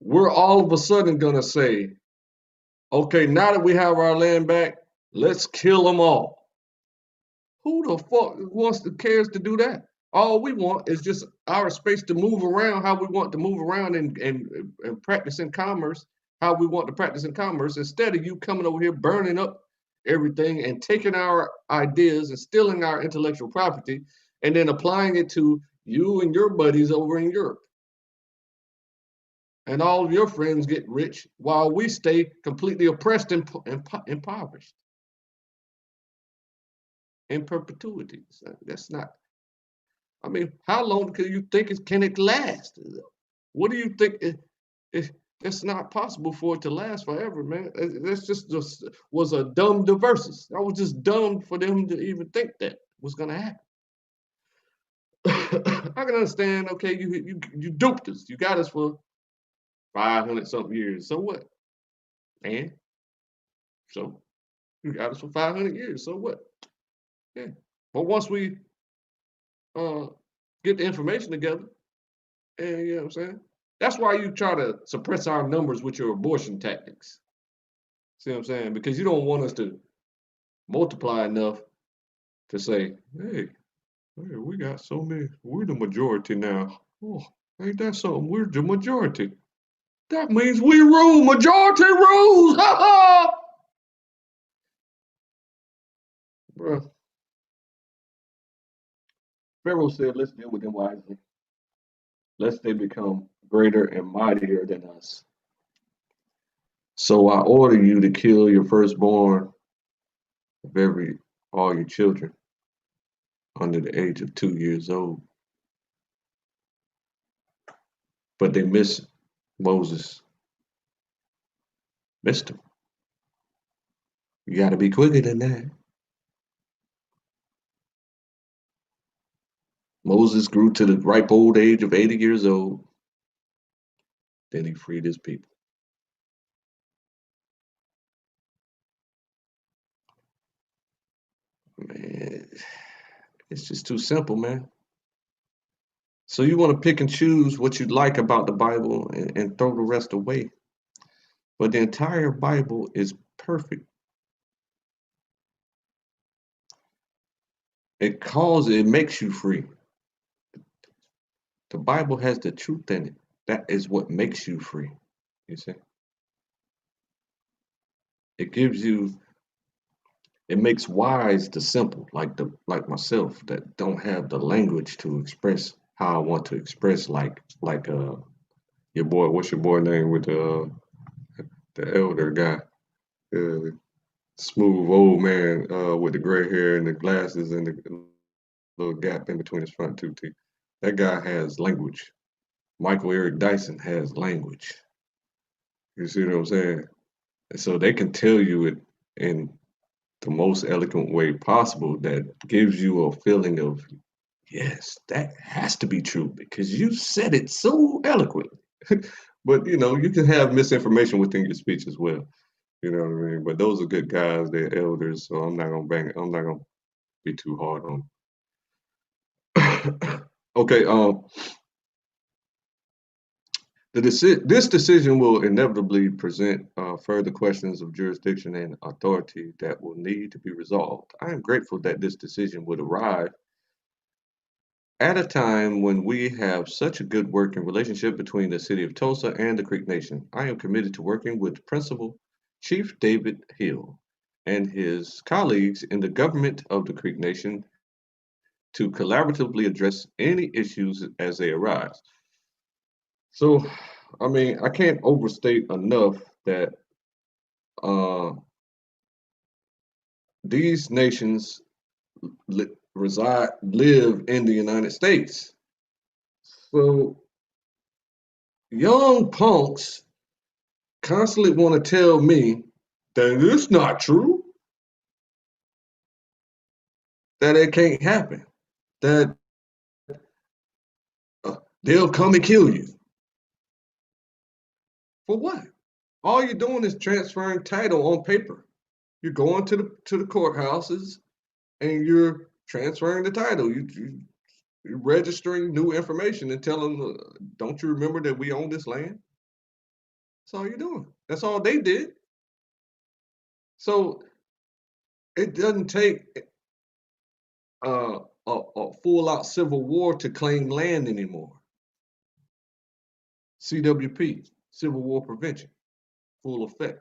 we're all of a sudden going to say, okay, now that we have our land back, let's kill them all. Who the fuck cares to do that? All we want is just our space to move around how we want to move around and practice in commerce how we want to practice in commerce, instead of you coming over here burning up everything and taking our ideas and stealing our intellectual property and then applying it to you and your buddies over in Europe. And all of your friends get rich while we stay completely oppressed and impoverished in perpetuity. That's not, I mean, how long can you think can it last? What do you think? It's not possible for it to last forever, man. That's just was a dumb diversus. That was just dumb for them to even think that was gonna happen. I can understand. Okay, you duped us. You got us for 500 something years. So what? And so you got us for 500 years. So what? Yeah. But once we uh, get the information together, and you know what I'm saying? That's why you try to suppress our numbers with your abortion tactics. See what I'm saying? Because you don't want us to multiply enough to say, hey, we got so many, we're the majority now. Oh, ain't that something? We're the majority. That means we rule. Majority rules. Ha ha! Bruh. Pharaoh said, let's deal with them wisely, lest they become greater and mightier than us. So I order you to kill your firstborn of all your children under the age of 2 years old. But they missed Moses. Missed him. You got to be quicker than that. Moses grew to the ripe old age of 80 years old. Then he freed his people. Man, it's just too simple, man. So you want to pick and choose what you like about the Bible and throw the rest away. But the entire Bible is perfect. It makes you free. The Bible has the truth in it. That is what makes you free. You see? It makes wise the simple, like myself, that don't have the language to express how I want to express, like your boy, what's your boy name with the elder guy? Smooth old man with the gray hair and the glasses and the little gap in between his front two teeth. That guy has language. Michael Eric Dyson has language. You see what I'm saying? And so they can tell you it in the most eloquent way possible that gives you a feeling of, yes, that has to be true because you said it so eloquently. But you can have misinformation within your speech as well. You know what I mean? But those are good guys, they're elders, so I'm not gonna be too hard on them. Okay, this decision will inevitably present further questions of jurisdiction and authority that will need to be resolved. I am grateful that this decision would arrive at a time when we have such a good working relationship between the city of Tulsa and the Creek Nation. I am committed to working with Principal Chief David Hill and his colleagues in the government of the Creek Nation to collaboratively address any issues as they arise. So, I mean, I can't overstate enough that uh, these nations live in the United States. So young punks constantly want to tell me that it's not true, that it can't happen, that they'll come and kill you. For what? All you're doing is transferring title on paper. You're going to the courthouses and you're transferring the title. You're registering new information and telling them, don't you remember that we own this land? That's all you're doing. That's all they did. So it doesn't take a full out civil war to claim land anymore. CWP, Civil War Prevention, full effect.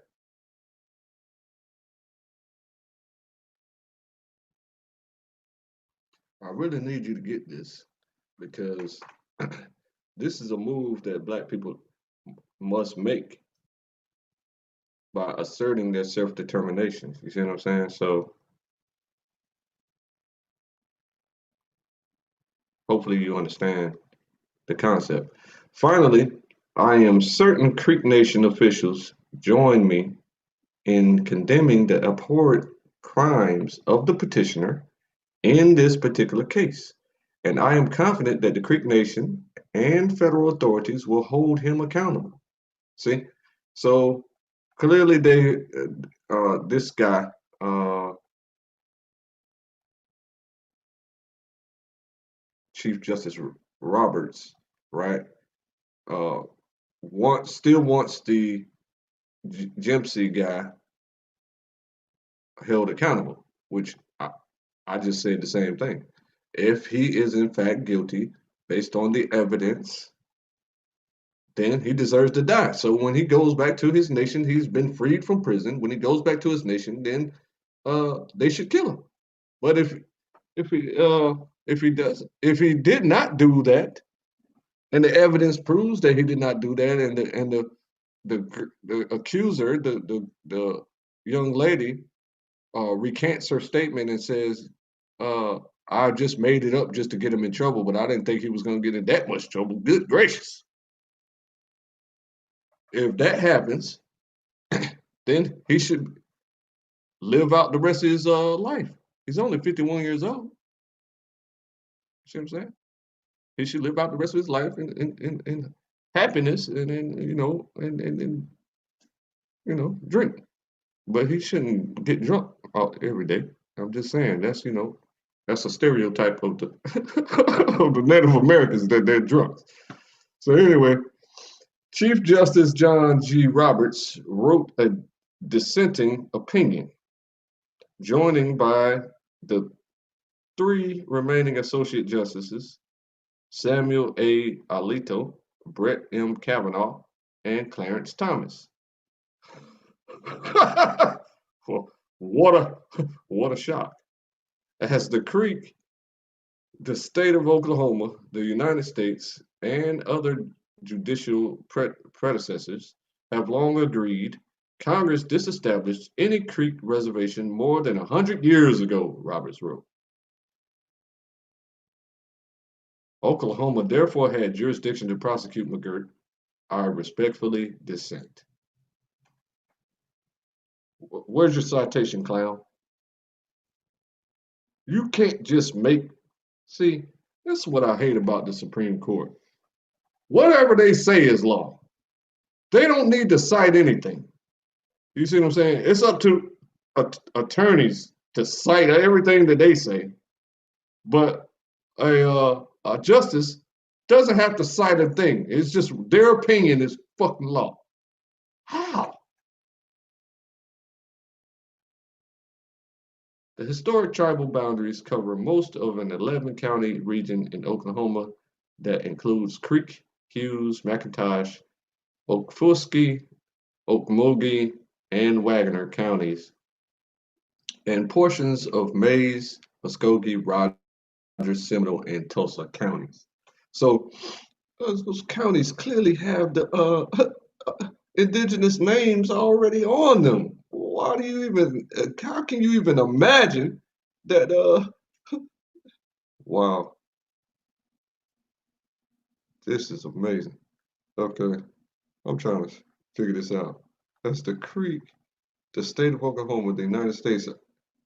I really need you to get this because this is a move that Black people must make by asserting their self-determination. You see what I'm saying? So hopefully you understand the concept. Finally, I am certain Creek Nation officials join me in condemning the abhorrent crimes of the petitioner in this particular case. And I am confident that the Creek Nation and federal authorities will hold him accountable. See? So clearly this guy, Chief Justice Roberts, right, still wants the Dempsey guy held accountable, which I just said the same thing. If he is in fact guilty based on the evidence, then he deserves to die. So when he goes back to his nation, he's been freed from prison. When he goes back to his nation, then they should kill him. But if he did not do that, and the evidence proves that he did not do that, and the accuser, the young lady, recants her statement and says, I just made it up just to get him in trouble, but I didn't think he was going to get in that much trouble. Good gracious. If that happens, then he should live out the rest of his life. He's only 51 years old. See what I'm saying? He should live out the rest of his life in happiness and drink. But he shouldn't get drunk every day. I'm just saying that's a stereotype of the of the Native Americans that they're drunks. So anyway, Chief Justice John G. Roberts wrote a dissenting opinion, joining by the three remaining associate justices, Samuel A. Alito, Brett M. Kavanaugh, and Clarence Thomas. what a shock. As the Creek, the state of Oklahoma, the United States, and other judicial predecessors have long agreed, Congress disestablished any Creek reservation more than 100 years ago, Roberts wrote. Oklahoma therefore had jurisdiction to prosecute McGirt. I respectfully dissent. Where's your citation, clown? You can't just see, this is what I hate about the Supreme Court. Whatever they say is law. They don't need to cite anything. You see what I'm saying? It's up to attorneys to cite everything that they say, but a justice doesn't have to cite a thing. It's just their opinion is fucking law. How? The historic tribal boundaries cover most of an 11-county region in Oklahoma that includes Creek, Hughes, McIntosh, Okfuskee, Okmulgee, and Wagner counties, and portions of Mays, Muskogee, Rogers, Seminole, and Tulsa counties. So those counties clearly have the indigenous names already on them. Why do you even, how can you even imagine that, wow, this is amazing. Okay, I'm trying to figure this out. That's the Creek, the state of Oklahoma, the United States,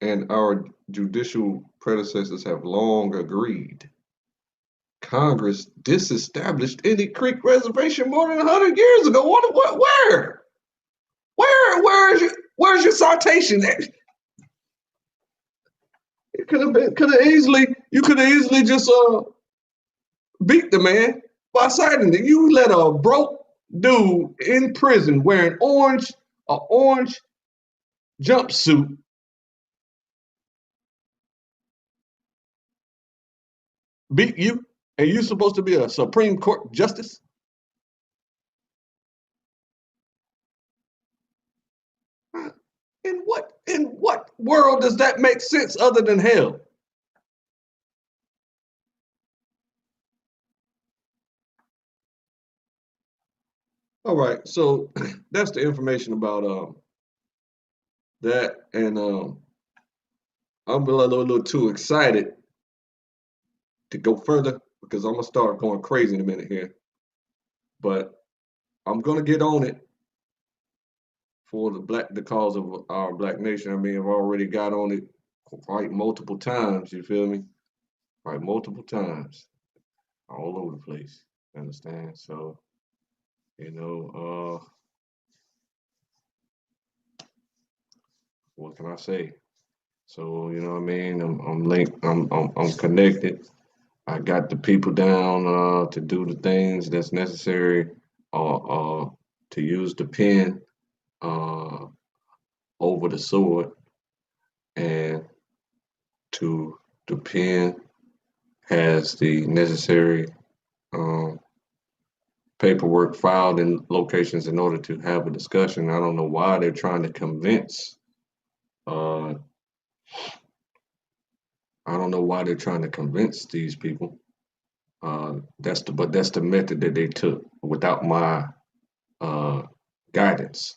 and our judicial predecessors have long agreed. Congress disestablished any Creek reservation more than 100 years ago. Where? Where's your citation? It you could have easily just beat the man by citing it. You let a broke dude in prison wearing an orange jumpsuit beat you, and you're supposed to be a Supreme Court justice? In what world does that make sense other than hell? All right, so that's the information about that, and I'm a little too excited to go further because I'm gonna start going crazy in a minute here. But I'm gonna get on it for the cause of our black nation. I mean, I've already got on it quite multiple times. You feel me? Quite multiple times, all over the place. Understand? So you know, what can I say? So you know what I mean? I'm linked. I'm connected. I got the people down to do the things that's necessary, to use the pen uh, over the sword, and to the pen has the necessary um, paperwork filed in locations in order to have a discussion. I don't know why they're trying to convince. Uh, I don't know why they're trying to convince these people. That's the method that they took without my uh, guidance.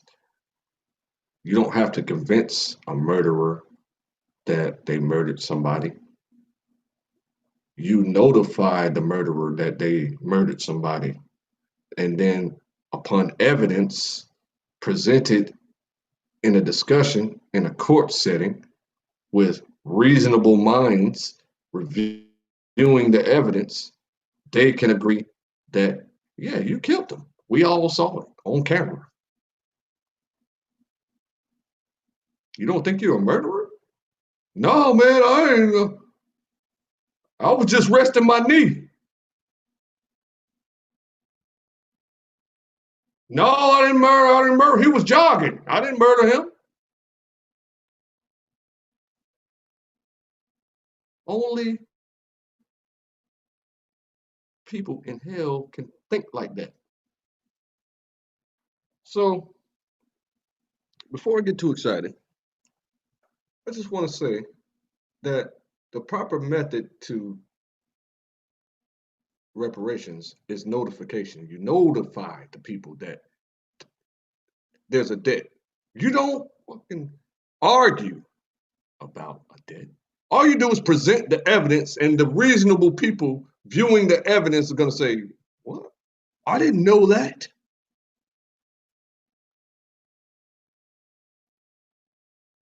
You don't have to convince a murderer that they murdered somebody. You notify the murderer that they murdered somebody, and then upon evidence presented in a discussion in a court setting with reasonable minds reviewing the evidence, they can agree that, yeah, you killed him. We all saw it on camera. You don't think you're a murderer? No, man, I ain't. I was just resting my knee. No, I didn't murder. I didn't murder. He was jogging. I didn't murder him. Only people in hell can think like that. So, before I get too excited, I just want to say that the proper method to reparations is notification. You notify the people that there's a debt. You don't fucking argue about a debt. All you do is present the evidence, and the reasonable people viewing the evidence are going to say, "What? I didn't know that."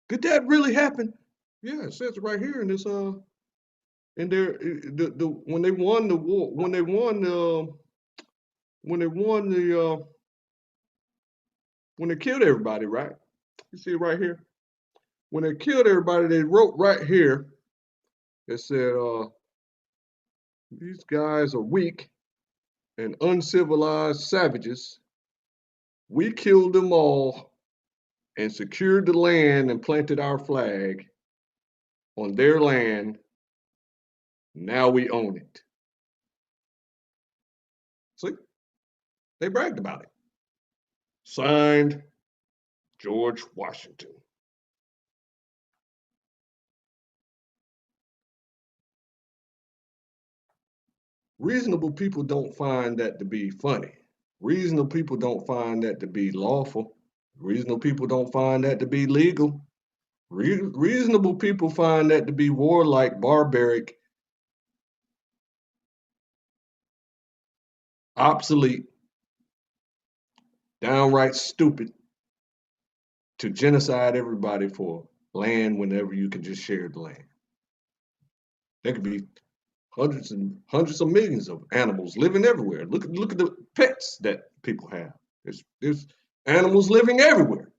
Did that really happen? Yeah, it says it right here in this in there the when they won the war, when they won the when they killed everybody, right? You see it right here. When they killed everybody, they wrote right here. It said, "These guys are weak and uncivilized savages. We killed them all and secured the land and planted our flag on their land. Now we own it." See, they bragged about it. Signed, George Washington. Reasonable people don't find that to be funny. Reasonable people don't find that to be lawful. Reasonable people don't find that to be legal. Reasonable people find that to be warlike, barbaric, obsolete, downright stupid to genocide everybody for land whenever you can just share the land. There could be hundreds and hundreds of millions of animals living everywhere. Look at the pets that people have. There's animals living everywhere.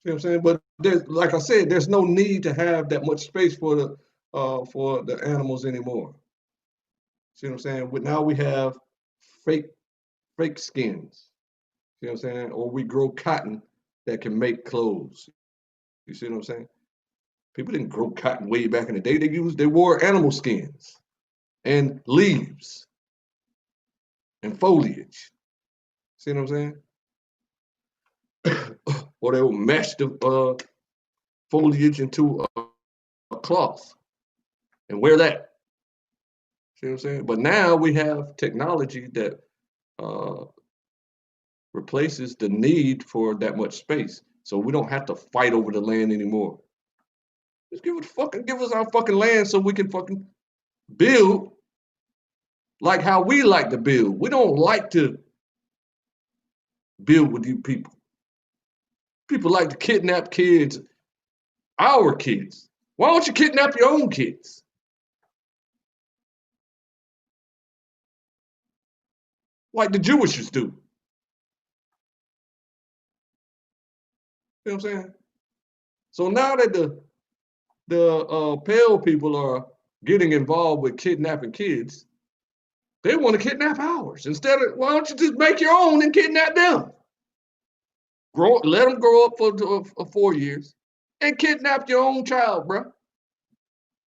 See what I'm saying? But there's, like I said, there's no need to have that much space for the animals anymore. See what I'm saying? But now we have fake skins. See what I'm saying? Or we grow cotton that can make clothes. You see what I'm saying? People didn't grow cotton way back in the day. They wore animal skins and leaves and foliage. See what I'm saying? Or they will mash the foliage into a cloth and wear that. See what I'm saying? But now we have technology that uh, replaces the need for that much space. So we don't have to fight over the land anymore. Just give us our fucking land so we can fucking build like how we like to build. We don't like to build with you people. People like to kidnap kids, our kids. Why don't you kidnap your own kids? Like the Jewishes do. You know what I'm saying? So now that the pale people are getting involved with kidnapping kids, they want to kidnap ours. Instead of, why don't you just make your own and kidnap them? Let them grow up for 4 years and kidnap your own child, bro.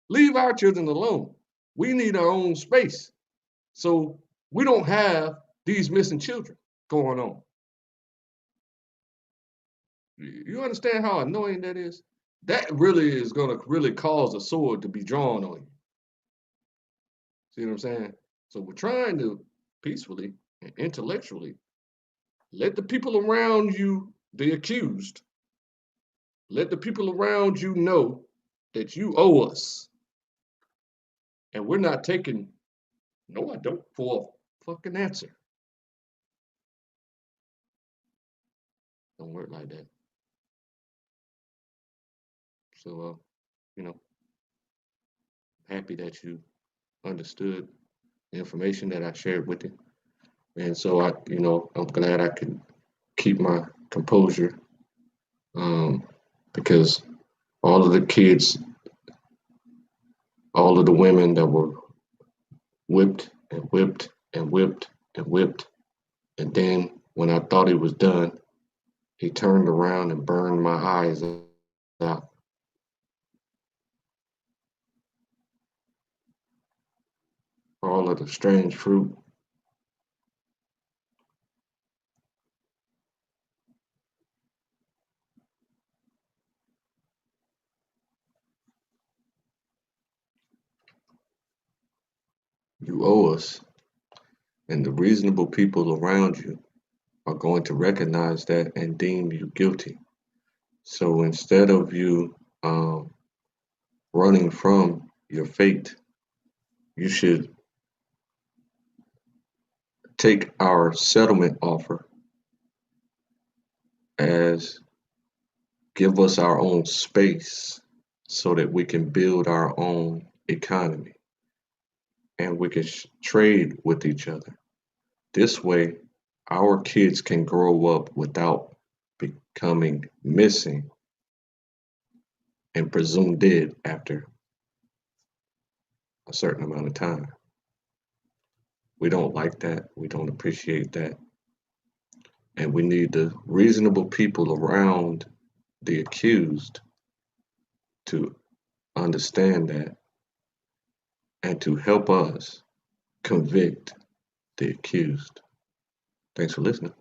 Leave our children alone. We need our own space. So we don't have these missing children going on. You understand how annoying that is? That really is going to really cause a sword to be drawn on you. See what I'm saying? So we're trying to peacefully and intellectually let the people around you, the accused, let the people around you know that you owe us. And we're not taking, no, I don't, for a fucking answer. Don't work like that. So, you know, happy that you understood the information that I shared with you. And so I'm glad I could keep my composure because all of the kids, all of the women that were whipped and whipped and whipped and whipped, and then when I thought he was done, he turned around and burned my eyes out. All of the strange fruit. You owe us, and the reasonable people around you are going to recognize that and deem you guilty. So instead of you running from your fate, you should take our settlement offer as give us our own space so that we can build our own economy and we can trade with each other. This way, our kids can grow up without becoming missing and presumed dead after a certain amount of time. We don't like that. We don't appreciate that. And we need the reasonable people around the accused to understand that and to help us convict the accused. Thanks for listening.